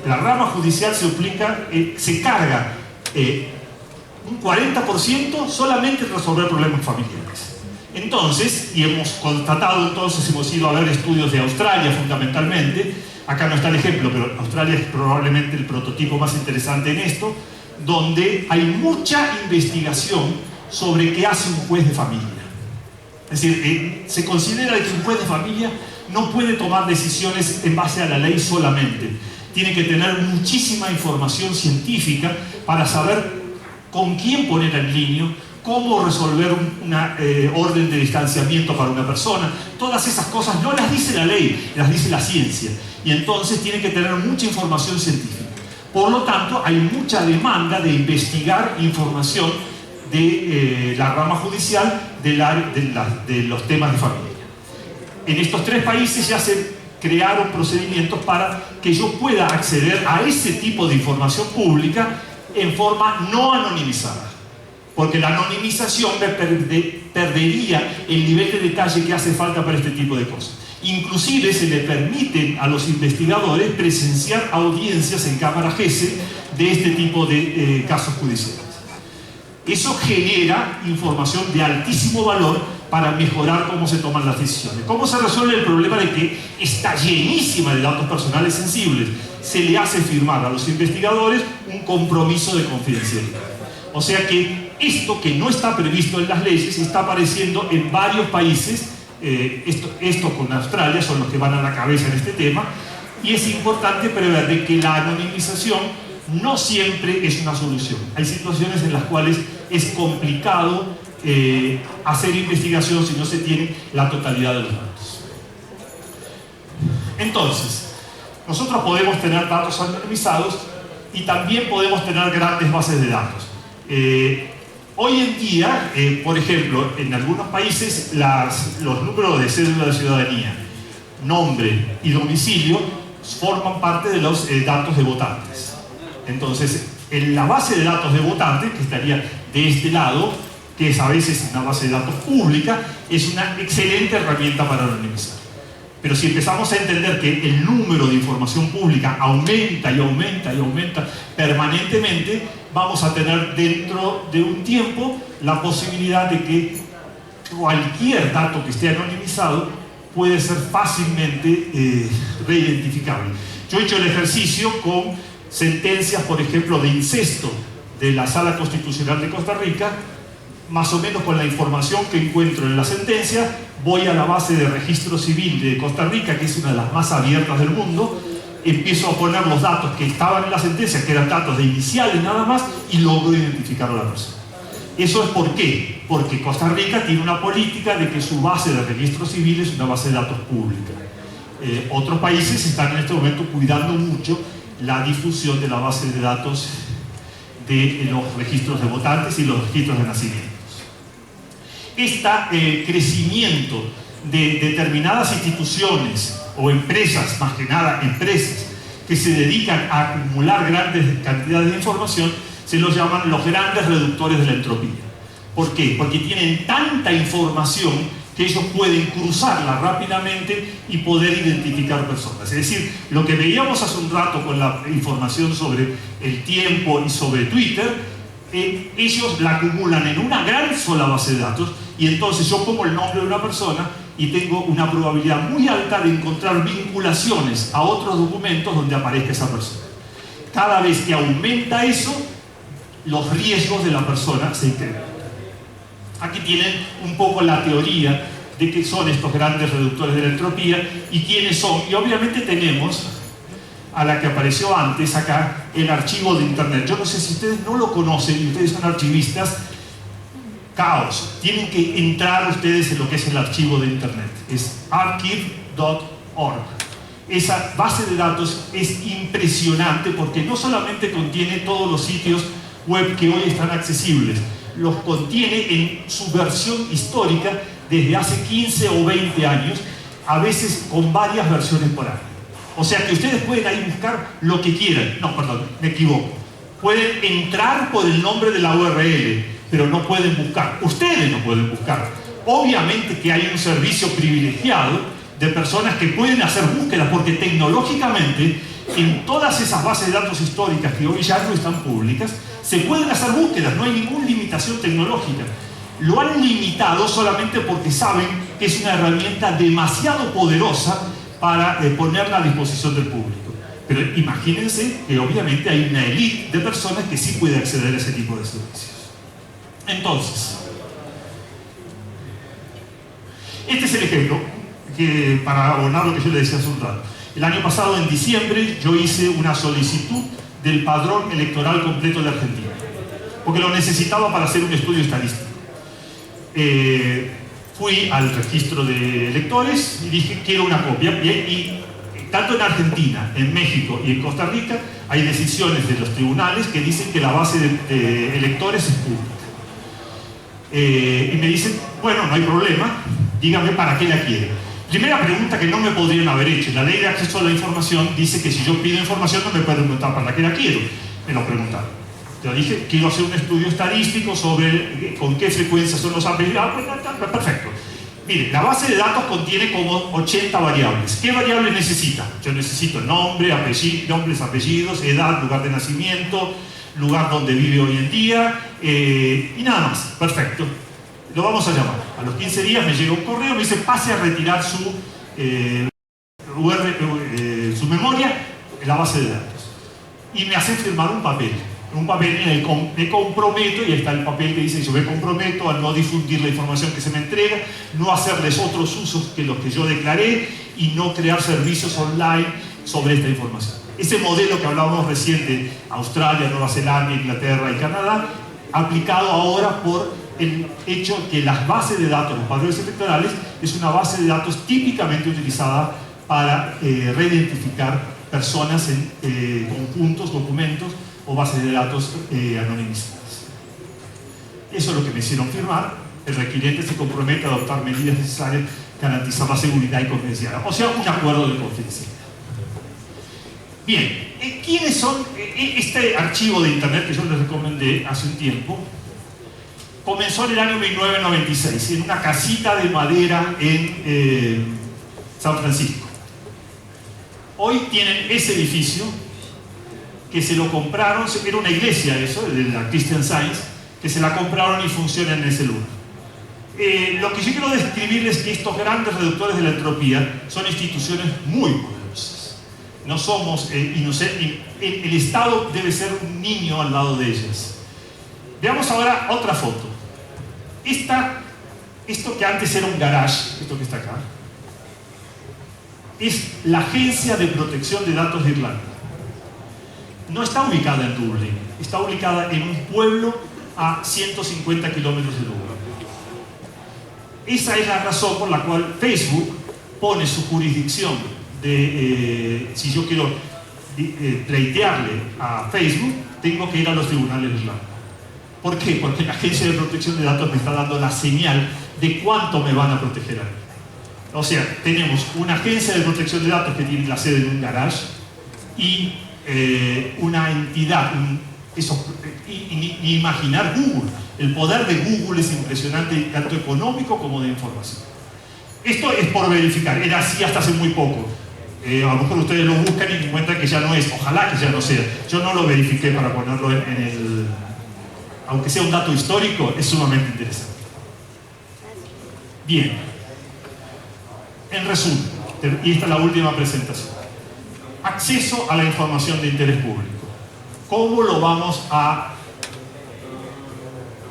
la rama judicial se carga un 40% solamente en resolver problemas familiares. Entonces, y hemos constatado entonces, hemos ido a ver estudios de Australia fundamentalmente, acá no está el ejemplo, pero Australia es probablemente el prototipo más interesante en esto, donde hay mucha investigación sobre qué hace un juez de familia. Es decir, se considera que un juez de familia no puede tomar decisiones en base a la ley solamente. Tiene que tener muchísima información científica para saber con quién poner al niño, cómo resolver una orden de distanciamiento para una persona. Todas esas cosas no las dice la ley, las dice la ciencia. Y entonces tiene que tener mucha información científica. Por lo tanto, hay mucha demanda de investigar información de la rama judicial de los temas de familia. En estos 3 países ya se crearon procedimientos para que yo pueda acceder a ese tipo de información pública en forma no anonimizada. Porque la anonimización perdería el nivel de detalle que hace falta para este tipo de cosas. Inclusive se le permiten a los investigadores presenciar audiencias en cámara GESE de este tipo de casos judiciales. Eso genera información de altísimo valor para mejorar cómo se toman las decisiones. ¿Cómo se resuelve el problema de que está llenísima de datos personales sensibles? Se le hace firmar a los investigadores un compromiso de confidencialidad. O sea que esto que no está previsto en las leyes está apareciendo en varios países. Esto con Australia son los que van a la cabeza en este tema, y es importante prever de que la anonimización no siempre es una solución. Hay situaciones en las cuales es complicado hacer investigación si no se tiene la totalidad de los datos. Entonces, nosotros podemos tener datos anonimizados y también podemos tener grandes bases de datos. Hoy en día, por ejemplo, en algunos países los números de cédula de ciudadanía, nombre y domicilio forman parte de los datos de votantes. Entonces, en la base de datos de votantes, que estaría de este lado, que es a veces una base de datos pública, es una excelente herramienta para anonimizar. Pero si empezamos a entender que el número de información pública aumenta y aumenta y aumenta permanentemente, vamos a tener dentro de un tiempo la posibilidad de que cualquier dato que esté anonimizado puede ser fácilmente reidentificable. Yo he hecho el ejercicio con sentencias, por ejemplo, de incesto de la Sala Constitucional de Costa Rica. Más o menos con la información que encuentro en la sentencia, voy a la base de registro civil de Costa Rica, que es una de las más abiertas del mundo, empiezo a poner los datos que estaban en la sentencia, que eran datos de iniciales nada más, y logro identificar a la persona. ¿Eso es por qué? Porque Costa Rica tiene una política de que su base de registro civil es una base de datos pública. Otros países están en este momento cuidando mucho la difusión de la base de datos de los registros de votantes y los registros de nacimientos. Este crecimiento de determinadas instituciones o empresas, más que nada empresas, que se dedican a acumular grandes cantidades de información, se los llaman los grandes reductores de la entropía. ¿Por qué? Porque tienen tanta información que ellos pueden cruzarla rápidamente y poder identificar personas. Es decir, lo que veíamos hace un rato con la información sobre el tiempo y sobre Twitter, ellos la acumulan en una gran sola base de datos, y entonces yo pongo el nombre de una persona y tengo una probabilidad muy alta de encontrar vinculaciones a otros documentos donde aparezca esa persona. Cada vez que aumenta eso, los riesgos de la persona se incrementan. Aquí tienen un poco la teoría de qué son estos grandes reductores de la entropía y quiénes son. Y obviamente tenemos a la que apareció antes acá, el archivo de Internet. Yo no sé si ustedes no lo conocen y ustedes son archivistas. Caos. Tienen que entrar ustedes en lo que es el archivo de Internet. Es archive.org. Esa base de datos es impresionante porque no solamente contiene todos los sitios web que hoy están accesibles, los contiene en su versión histórica desde hace 15 o 20 años, a veces con varias versiones por año. O sea que ustedes pueden ahí buscar lo que quieran. No, perdón, me equivoco. Pueden entrar por el nombre de la URL, pero no pueden buscar. Ustedes no pueden buscar. Obviamente que hay un servicio privilegiado de personas que pueden hacer búsquedas, porque tecnológicamente en todas esas bases de datos históricas que hoy ya no están públicas, se pueden hacer búsquedas, no hay ninguna limitación tecnológica. Lo han limitado solamente porque saben que es una herramienta demasiado poderosa para ponerla a disposición del público. Pero imagínense que obviamente hay una élite de personas que sí puede acceder a ese tipo de servicios. Entonces, este es el ejemplo que, para abonar lo que yo le decía hace un rato. El año pasado, en diciembre, yo hice una solicitud del padrón electoral completo de Argentina, porque lo necesitaba para hacer un estudio estadístico. Fui al registro de electores y dije, quiero una copia. Y tanto en Argentina, en México y en Costa Rica hay decisiones de los tribunales que dicen que la base de electores es pública. Y me dicen, bueno, no hay problema, dígame para qué la quiere. Primera pregunta que no me podrían haber hecho. La ley de acceso a la información dice que si yo pido información no me pueden preguntar para qué la quiero. Me lo preguntaron. Yo dije, quiero hacer un estudio estadístico sobre con qué frecuencia son los apellidos. Pues perfecto. Mire, la base de datos contiene como 80 variables. ¿Qué variables necesita? Yo necesito nombre, nombres, apellidos, edad, lugar de nacimiento, lugar donde vive hoy en día, y nada más. Perfecto. Lo vamos a llamar. A los 15 días me llega un correo, me dice, pase a retirar su memoria en la base de datos. Y me hacen firmar un papel en el que me comprometo, y ahí está el papel que dice, yo me comprometo a no difundir la información que se me entrega, no hacerles otros usos que los que yo declaré y no crear servicios online sobre esta información. Ese modelo que hablábamos recién de Australia, Nueva Zelanda, Inglaterra y Canadá, aplicado ahora por el hecho que las bases de datos, los padrones electorales, es una base de datos típicamente utilizada para reidentificar personas en conjuntos, documentos o bases de datos anonimizadas. Eso es lo que me hicieron firmar. El requiriente se compromete a adoptar medidas necesarias, garantizar la seguridad y confidencialidad. O sea, un acuerdo de confidencialidad. Bien, ¿quiénes son? Este archivo de internet que yo les recomendé hace un tiempo comenzó en el año 1996 en una casita de madera en San Francisco. Hoy tienen ese edificio que se lo compraron, era una iglesia eso, de la Christian Science, que se la compraron y funciona en ese lugar. Lo que yo quiero describirles es que estos grandes reductores de la entropía son instituciones muy poderosas. No somos inocentes, el Estado debe ser un niño al lado de ellas. Veamos ahora otra foto. Esto que antes era un garage, esto que está acá, es la Agencia de Protección de Datos de Irlanda. No está ubicada en Dublín, está ubicada en un pueblo a 150 kilómetros de Dublín. Esa es la razón por la cual Facebook pone su jurisdicción de, si yo quiero pleitearle a Facebook, tengo que ir a los tribunales de Irlanda. ¿Por qué? Porque la Agencia de Protección de Datos me está dando la señal de cuánto me van a proteger a mí. O sea, tenemos una agencia de protección de datos que tiene la sede en un garage y una entidad, ni imaginar Google. El poder de Google es impresionante, tanto económico como de información. Esto es por verificar, era así hasta hace muy poco. A lo mejor ustedes lo buscan y encuentran que ya no es, ojalá que ya no sea. Yo no lo verifiqué para ponerlo en el... Aunque sea un dato histórico, es sumamente interesante. Bien. En resumen, y esta es la última presentación. Acceso a la información de interés público. ¿Cómo lo vamos a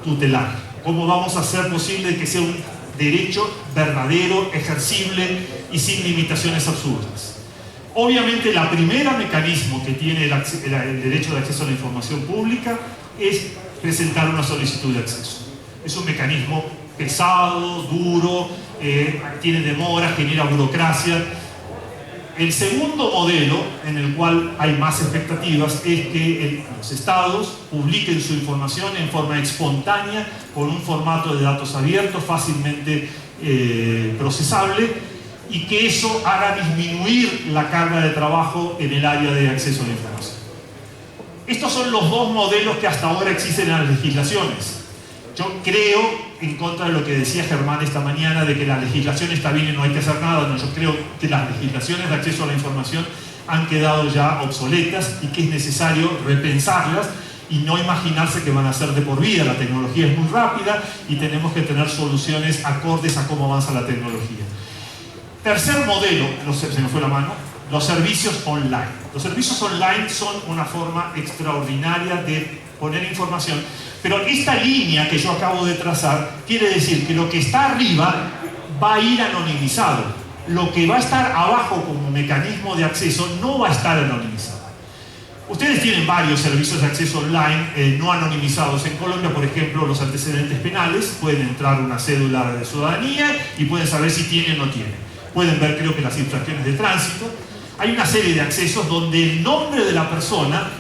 tutelar? ¿Cómo vamos a hacer posible que sea un derecho verdadero, ejercible y sin limitaciones absurdas? Obviamente, el primer mecanismo que tiene el derecho de acceso a la información pública es presentar una solicitud de acceso. Es un mecanismo pesado, duro, tiene demora, genera burocracia. El segundo modelo, en el cual hay más expectativas, es que los estados publiquen su información en forma espontánea, con un formato de datos abiertos, fácilmente procesable, y que eso haga disminuir la carga de trabajo en el área de acceso a la información. Estos son los dos modelos que hasta ahora existen en las legislaciones. Yo creo, en contra de lo que decía Germán esta mañana, de que la legislación está bien y no hay que hacer nada. No, yo creo que las legislaciones de acceso a la información han quedado ya obsoletas y que es necesario repensarlas y no imaginarse que van a ser de por vida. La tecnología es muy rápida y tenemos que tener soluciones acordes a cómo avanza la tecnología. Tercer modelo, se me fue la mano, los servicios online. Los servicios online son una forma extraordinaria de poner información, pero esta línea que yo acabo de trazar quiere decir que lo que está arriba va a ir anonimizado. Lo que va a estar abajo como mecanismo de acceso no va a estar anonimizado. Ustedes tienen varios servicios de acceso online no anonimizados en Colombia, por ejemplo, los antecedentes penales. Pueden entrar una cédula de ciudadanía y pueden saber si tienen o no tienen. Pueden ver, creo que, las infracciones de tránsito. Hay una serie de accesos donde el nombre de la persona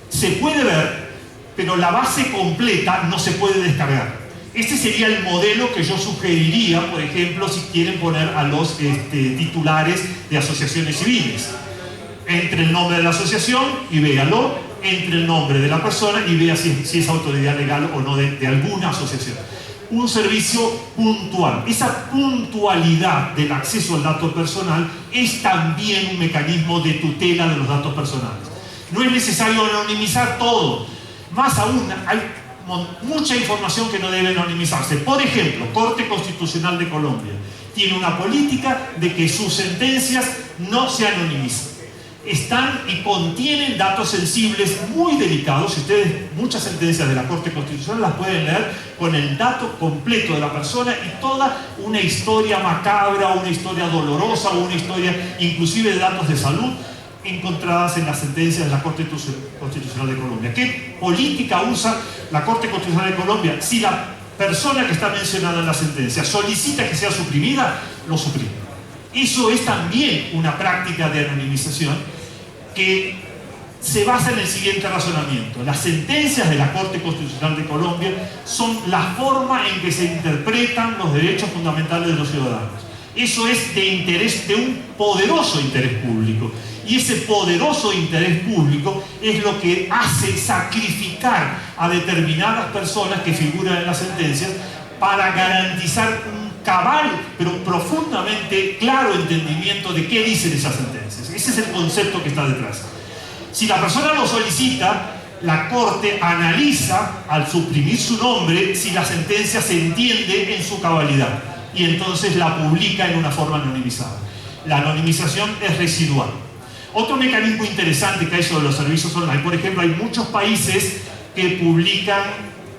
se puede ver, pero la base completa no se puede descargar. Este sería el modelo que yo sugeriría, por ejemplo, si quieren poner a los titulares de asociaciones civiles. Entre el nombre de la asociación y véalo, entre el nombre de la persona y vea si es autoridad legal o no de alguna asociación. Un servicio puntual. Esa puntualidad del acceso al dato personal es también un mecanismo de tutela de los datos personales. No es necesario anonimizar todo. Más aún, hay mucha información que no debe anonimizarse. Por ejemplo, Corte Constitucional de Colombia tiene una política de que sus sentencias no se anonimizan. Están y contienen datos sensibles muy delicados. Si ustedes, muchas sentencias de la Corte Constitucional las pueden leer con el dato completo de la persona y toda una historia macabra, una historia dolorosa, una historia inclusive de datos de salud encontradas en las sentencias de la Corte Constitucional de Colombia. ¿Qué política usa la Corte Constitucional de Colombia? Si la persona que está mencionada en la sentencia solicita que sea suprimida, lo suprime. Eso es también una práctica de anonimización que se basa en el siguiente razonamiento. Las sentencias de la Corte Constitucional de Colombia son la forma en que se interpretan los derechos fundamentales de los ciudadanos. Eso es de interés, de un poderoso interés público. Y ese poderoso interés público es lo que hace sacrificar a determinadas personas que figuran en las sentencias para garantizar un cabal, pero profundamente claro entendimiento de qué dicen esas sentencias. Ese es el concepto que está detrás. Si la persona lo solicita, la Corte analiza, al suprimir su nombre, si la sentencia se entiende en su cabalidad y entonces la publica en una forma anonimizada. La anonimización es residual. Otro mecanismo interesante que hay sobre los servicios online, por ejemplo, hay muchos países que publican,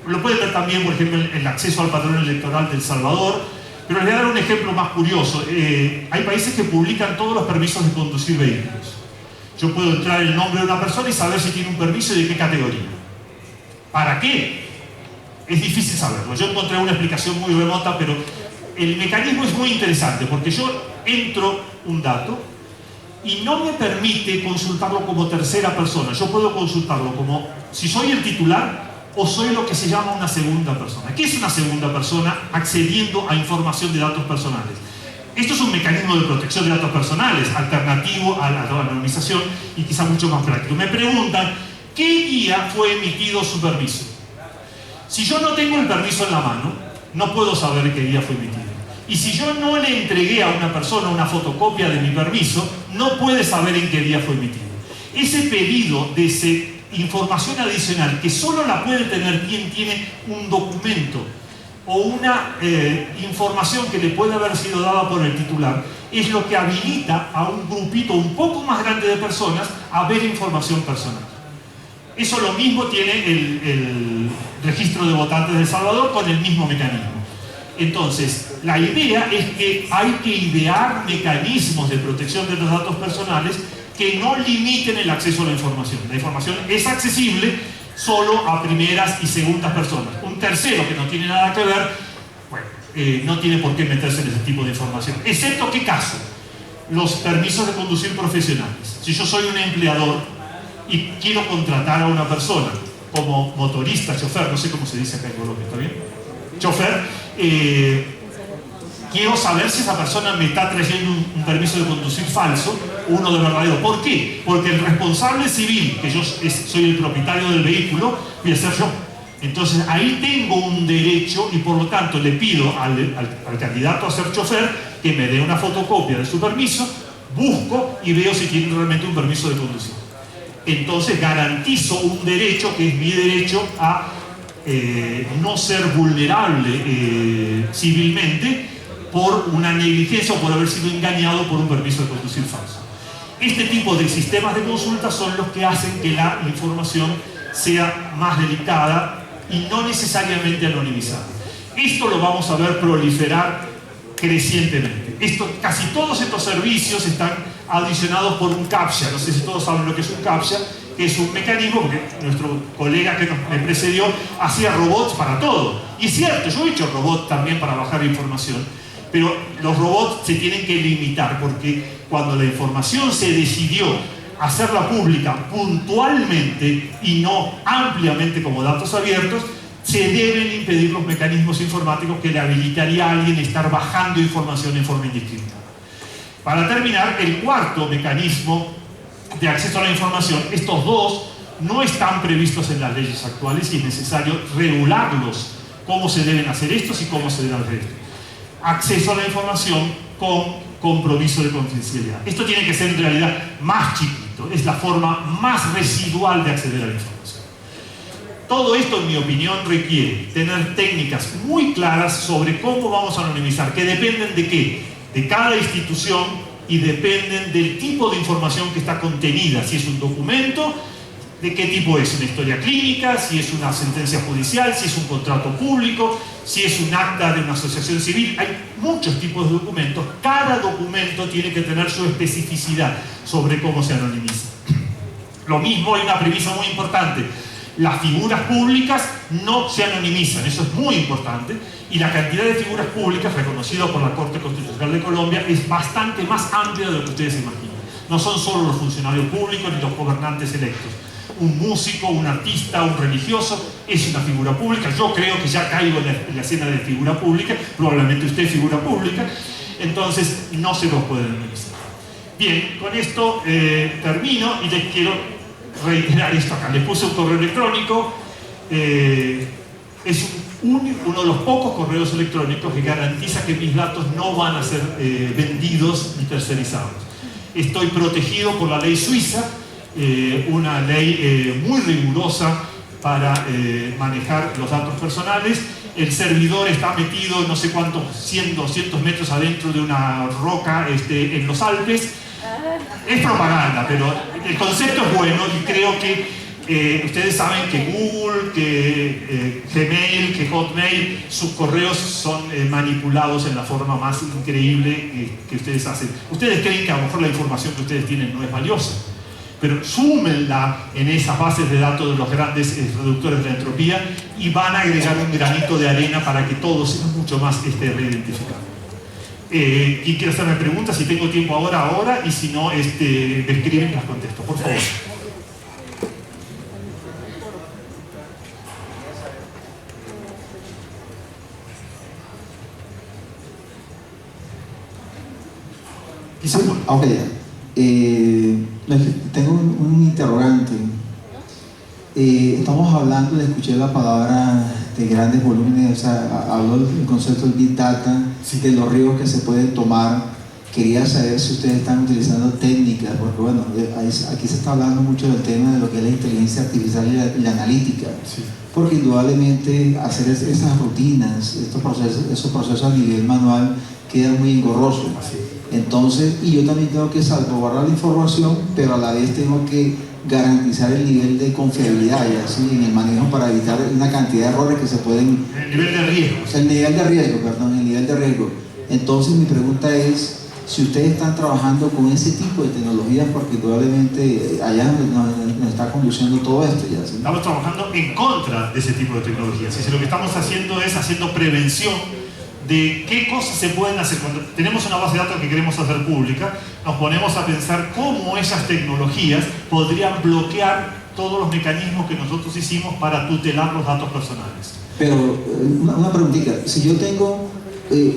lo pueden ver también, por ejemplo, el acceso al padrón electoral de El Salvador, pero les voy a dar un ejemplo más curioso. Hay países que publican todos los permisos de conducir vehículos. Yo puedo entrar el nombre de una persona y saber si tiene un permiso y de qué categoría. ¿Para qué? Es difícil saberlo. Yo encontré una explicación muy remota, pero el mecanismo es muy interesante porque yo entro un dato y no me permite consultarlo como tercera persona. Yo puedo consultarlo como si soy el titular o soy lo que se llama una segunda persona. ¿Qué es una segunda persona accediendo a información de datos personales? Esto es un mecanismo de protección de datos personales, alternativo a la anonimización y quizá mucho más práctico. Me preguntan, ¿qué día fue emitido su permiso? Si yo no tengo el permiso en la mano, no puedo saber qué día fue emitido. Y si yo no le entregué a una persona una fotocopia de mi permiso, no puede saber en qué día fue emitido. Ese pedido de información adicional, que solo la puede tener quien tiene un documento o una información que le puede haber sido dada por el titular, es lo que habilita a un grupito un poco más grande de personas a ver información personal. Eso lo mismo tiene el registro de votantes de El Salvador con el mismo mecanismo. Entonces, la idea es que hay que idear mecanismos de protección de los datos personales que no limiten el acceso a la información. La información es accesible solo a primeras y segundas personas. Un tercero que no tiene nada que ver, bueno, no tiene por qué meterse en ese tipo de información. Excepto, ¿qué caso? Los permisos de conducir profesionales. Si yo soy un empleador y quiero contratar a una persona como motorista, chofer, no sé cómo se dice acá en Colombia, ¿está bien? Chofer, quiero saber si esa persona me está trayendo un permiso de conducir falso o uno de verdadero. ¿Por qué? Porque el responsable civil, que yo soy el propietario del vehículo, voy a ser yo. Entonces ahí tengo un derecho y por lo tanto le pido al candidato a ser chofer que me dé una fotocopia de su permiso, busco y veo si tiene realmente un permiso de conducir. Entonces garantizo un derecho que es mi derecho a no ser vulnerable civilmente por una negligencia o por haber sido engañado por un permiso de conducir falso. Este tipo de sistemas de consulta son los que hacen que la información sea más delicada y no necesariamente anonimizada. Esto lo vamos a ver proliferar crecientemente. Casi todos estos servicios están adicionados por un CAPTCHA. No sé si todos saben lo que es un CAPTCHA, que es un mecanismo, porque nuestro colega que me precedió hacía robots para todo. Y es cierto, yo he hecho robots también para bajar información, pero los robots se tienen que limitar, porque cuando la información se decidió hacerla pública puntualmente y no ampliamente como datos abiertos, se deben impedir los mecanismos informáticos que le habilitaría a alguien estar bajando información en forma indiscriminada. Para terminar, el cuarto mecanismo de acceso a la información, estos dos no están previstos en las leyes actuales y es necesario regularlos, cómo se deben hacer estos y cómo se deben hacer estos. Acceso a la información con compromiso de confidencialidad. Esto tiene que ser en realidad más chiquito, es la forma más residual de acceder a la información. Todo esto, en mi opinión, requiere tener técnicas muy claras sobre cómo vamos a anonimizar, que dependen de qué, de cada institución y dependen del tipo de información que está contenida, si es un documento, de qué tipo es, una historia clínica, si es una sentencia judicial, si es un contrato público, si es un acta de una asociación civil. Hay muchos tipos de documentos. Cada documento tiene que tener su especificidad sobre cómo se anonimiza. Lo mismo, hay una premisa muy importante: las figuras públicas no se anonimizan, eso es muy importante, y la cantidad de figuras públicas reconocidas por la Corte Constitucional de Colombia es bastante más amplia de lo que ustedes imaginan. No son solo los funcionarios públicos ni los gobernantes electos. Un músico, un artista, un religioso es una figura pública. Yo creo que ya caigo en la escena de figura pública, probablemente usted es figura pública, entonces no se los puede anonimizar. Bien, con esto termino y les quiero reiterar esto acá. Les puse un correo electrónico, es uno de los pocos correos electrónicos que garantiza que mis datos no van a ser vendidos ni tercerizados. Estoy protegido por la ley suiza, una ley muy rigurosa para manejar los datos personales. El servidor está metido no sé cuántos, 100, 200 metros adentro de una roca en los Alpes. Es propaganda, pero el concepto es bueno y creo que ustedes saben que Google, que Gmail, que Hotmail, sus correos son manipulados en la forma más increíble que ustedes hacen. Ustedes creen que a lo mejor la información que ustedes tienen no es valiosa, pero súmenla en esas bases de datos de los grandes reductores de la entropía y van a agregar un granito de arena para que todo sea mucho más reidentificado. Quien quiera hacerme preguntas, si tengo tiempo ahora, y si no, me escriben y las contesto, por favor. Ok, tengo un interrogante. Estamos hablando, escuché la palabra de grandes volúmenes, o sea, habló del concepto del Big Data, sí, de los riesgos que se pueden tomar. Quería saber si ustedes están utilizando técnicas, porque bueno, aquí se está hablando mucho del tema de lo que es la inteligencia artificial y la analítica, sí, porque indudablemente hacer esas rutinas, esos procesos a nivel manual quedan muy engorrosos. Entonces, y yo también tengo que salvaguardar la información, pero a la vez tengo que garantizar el nivel de confiabilidad y así en el manejo para evitar una cantidad de errores que se pueden... El nivel de riesgo. El nivel de riesgo. Entonces mi pregunta es si ustedes están trabajando con ese tipo de tecnologías, porque probablemente allá nos está conduciendo todo esto ya, ¿sí? Estamos trabajando en contra de ese tipo de tecnologías. Lo que estamos haciendo es haciendo prevención de qué cosas se pueden hacer. Cuando tenemos una base de datos que queremos hacer pública, nos ponemos a pensar cómo esas tecnologías podrían bloquear todos los mecanismos que nosotros hicimos para tutelar los datos personales. Pero una preguntita, si yo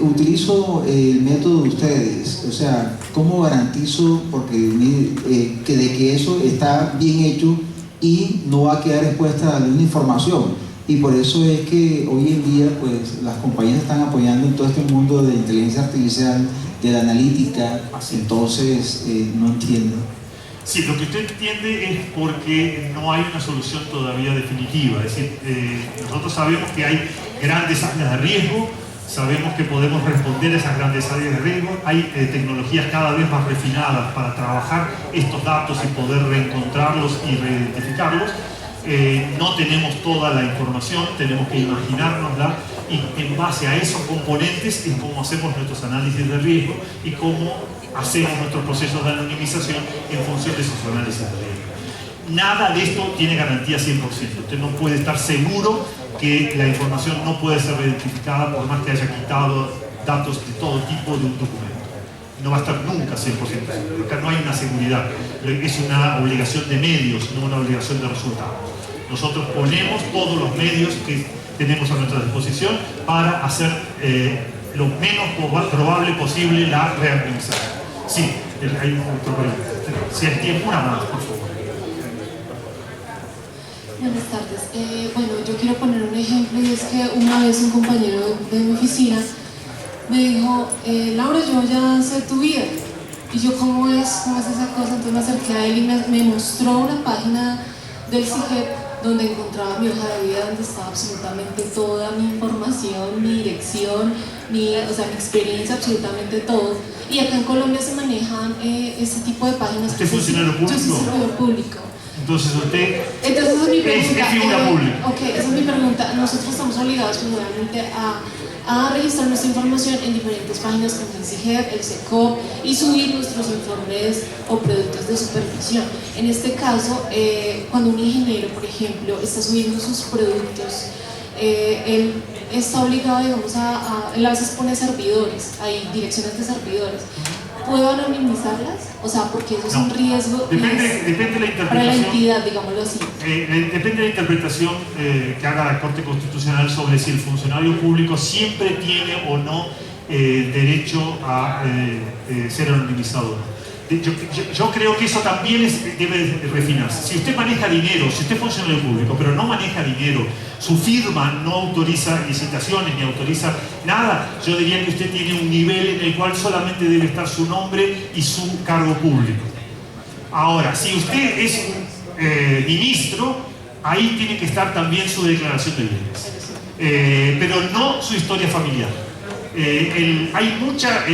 utilizo el método de ustedes, o sea, ¿cómo garantizo que eso está bien hecho y no va a quedar expuesta a una información? Y por eso es que hoy en día pues las compañías están apoyando en todo este mundo de inteligencia artificial, de la analítica. Entonces no entiendo. Sí, lo que usted entiende es porque no hay una solución todavía definitiva. Es decir, nosotros sabemos que hay grandes áreas de riesgo, sabemos que podemos responder a esas grandes áreas de riesgo, hay tecnologías cada vez más refinadas para trabajar estos datos y poder reencontrarlos y reidentificarlos. No tenemos toda la información, tenemos que imaginárnosla, y en base a esos componentes es cómo hacemos nuestros análisis de riesgo y cómo hacemos nuestros procesos de anonimización en función de esos análisis de riesgo. Nada de esto tiene garantía 100%. Usted no puede estar seguro que la información no puede ser identificada por más que haya quitado datos de todo tipo de un documento. No va a estar nunca 100% seguro. Acá no hay una seguridad. Es una obligación de medios, no una obligación de resultados. Nosotros ponemos todos los medios que tenemos a nuestra disposición para hacer lo menos probable posible la reanonimización. Sí, hay otro problema. Si hay tiempo, una más, por favor. Buenas tardes. Bueno, yo quiero poner un ejemplo, y es que una vez un compañero de mi oficina me dijo, Laura, yo ya sé tu vida. Y yo, ¿cómo es esa cosa? Entonces me acerqué a él y me mostró una página del CIGEP donde encontraba mi hoja de vida, donde estaba absolutamente toda mi información, mi dirección, mi experiencia, absolutamente todo. Y acá en Colombia se manejan ese tipo de páginas. ¿Usted es funcionario público? Yo soy servidor público. Entonces usted esa es mi pregunta. Es figura pública. Ok, esa es mi pregunta. Nosotros estamos obligados primeramente a registrar nuestra información en diferentes páginas como el CIGEP, el SECOP, y subir nuestros informes o productos de supervisión. En este caso, cuando un ingeniero, por ejemplo, está subiendo sus productos, él está obligado, digamos, él a veces pone servidores, hay direcciones de servidores. ¿Puedo anonimizarlas? O sea, porque eso es un riesgo. Depende de la interpretación. Para la entidad, digámoslo así. Depende de la interpretación que haga la Corte Constitucional sobre si el funcionario público siempre tiene o no derecho a ser anonimizado. Yo creo que eso también debe refinarse. Si usted maneja dinero, si usted es funcionario público, pero no maneja dinero, su firma no autoriza licitaciones ni autoriza nada, yo diría que usted tiene un nivel en el cual solamente debe estar su nombre y su cargo público. Ahora, si usted es un ministro, ahí tiene que estar también su declaración de bienes, pero no su historia familiar. Hay mucha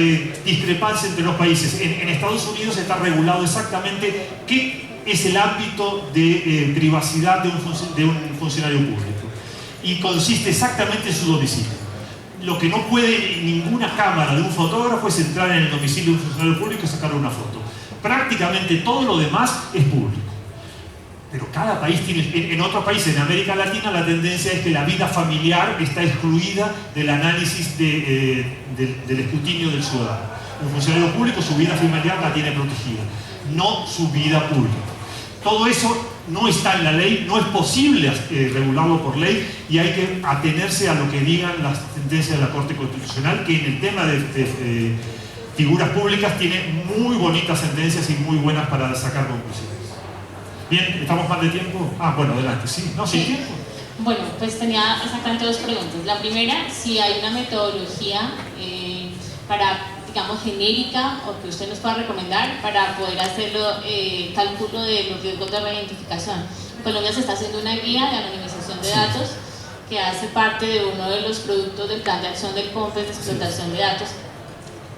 discrepancia entre los países. En Estados Unidos está regulado exactamente qué es el ámbito de privacidad de un funcionario público, y consiste exactamente en su domicilio. Lo que no puede ninguna cámara de un fotógrafo es entrar en el domicilio de un funcionario público y sacar una foto. Prácticamente todo lo demás es público. Pero cada país tiene, en otros países, en América Latina, la tendencia es que la vida familiar está excluida del análisis del escrutinio del ciudadano. Un funcionario público, su vida familiar la tiene protegida, no su vida pública. Todo eso no está en la ley, no es posible regularlo por ley, y hay que atenerse a lo que digan las sentencias de la Corte Constitucional, que en el tema de figuras públicas tiene muy bonitas sentencias y muy buenas para sacar conclusiones. Bien, ¿estamos mal de tiempo? Bueno, adelante, sí. No, sin tiempo. Bueno, pues tenía exactamente dos preguntas. La primera, si hay una metodología digamos, genérica, o que usted nos pueda recomendar para poder hacerlo, cálculo de los riesgos de reidentificación. En Colombia se está haciendo una guía de anonimización de datos que hace parte de uno de los productos del plan de acción del COMPES de explotación de datos,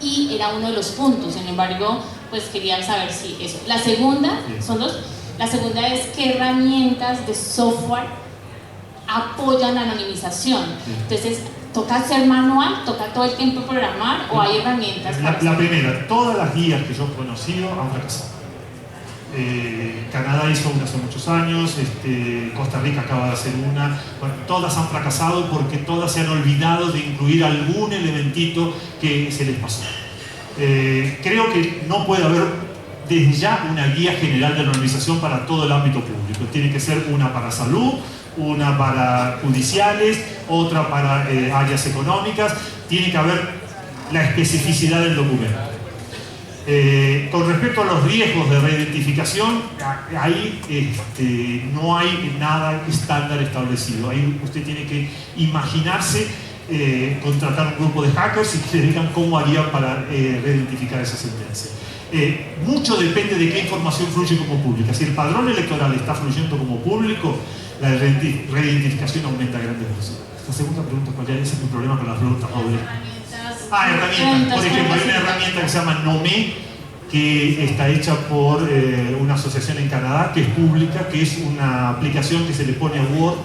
y era uno de los puntos. Sin embargo, pues quería saber si eso. La segunda, son dos. La segunda es qué herramientas de software apoyan la anonimización. Entonces, ¿toca hacer manual? ¿Toca todo el tiempo programar? ¿O hay herramientas? La primera, todas las guías que yo he conocido han fracasado. Canadá hizo una hace muchos años, Costa Rica acaba de hacer una. Bueno, todas han fracasado porque todas se han olvidado de incluir algún elementito que se les pasó. Creo que no puede haber desde ya una guía general de anonimización para todo el ámbito público. Tiene que ser una para salud, una para judiciales, otra para áreas económicas. Tiene que haber la especificidad del documento. Con respecto a los riesgos de reidentificación, ahí no hay nada estándar establecido. Ahí usted tiene que imaginarse contratar un grupo de hackers y que le digan cómo harían para reidentificar esa sentencia. Mucho depende de qué información fluye como pública. Si el padrón electoral está fluyendo como público, la reidentificación aumenta grandemente. La segunda pregunta, ¿cuál es? Ese es mi problema con las preguntas dobles. Herramientas. Por ejemplo, hay una herramienta que se llama Nomé, que está hecha por una asociación en Canadá, que es pública, que es una aplicación que se le pone a Word,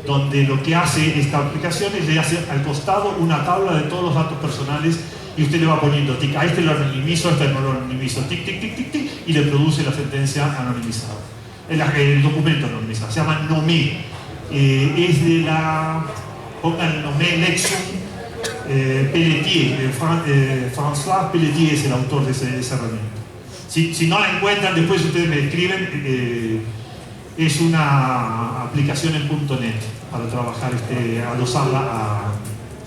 donde lo que hace esta aplicación es le hace al costado una tabla de todos los datos personales y usted le va poniendo tic, a este lo anonimizo, a este no lo anonimizo, tic, tic, tic, tic, tic, y le produce la sentencia anonimizada. El documento anonimizado. Se llama Nomé. Es de la... pongan Nomé Lexum Pelletier. François Pelletier es el autor de esa herramienta. Si no la encuentran, después ustedes me escriben. Es una aplicación en .NET para trabajar, adosarla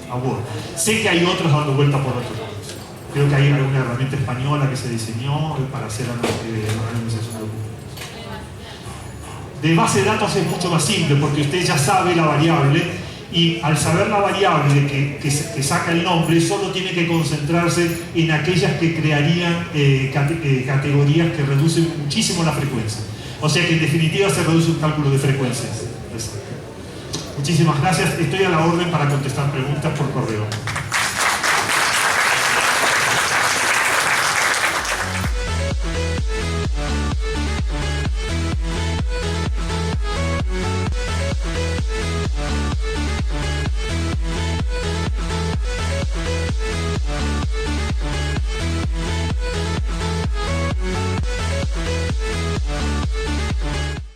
a Word. Sé que hay otras dando vuelta por otros lados. Creo que hay una herramienta española que se diseñó para hacer anonimización de documentos. De base de datos es mucho más simple porque usted ya sabe la variable y al saber la variable que saca el nombre solo tiene que concentrarse en aquellas que crearían categorías que reducen muchísimo la frecuencia. O sea que en definitiva se reduce un cálculo de frecuencias. Muchísimas gracias. Estoy a la orden para contestar preguntas por correo.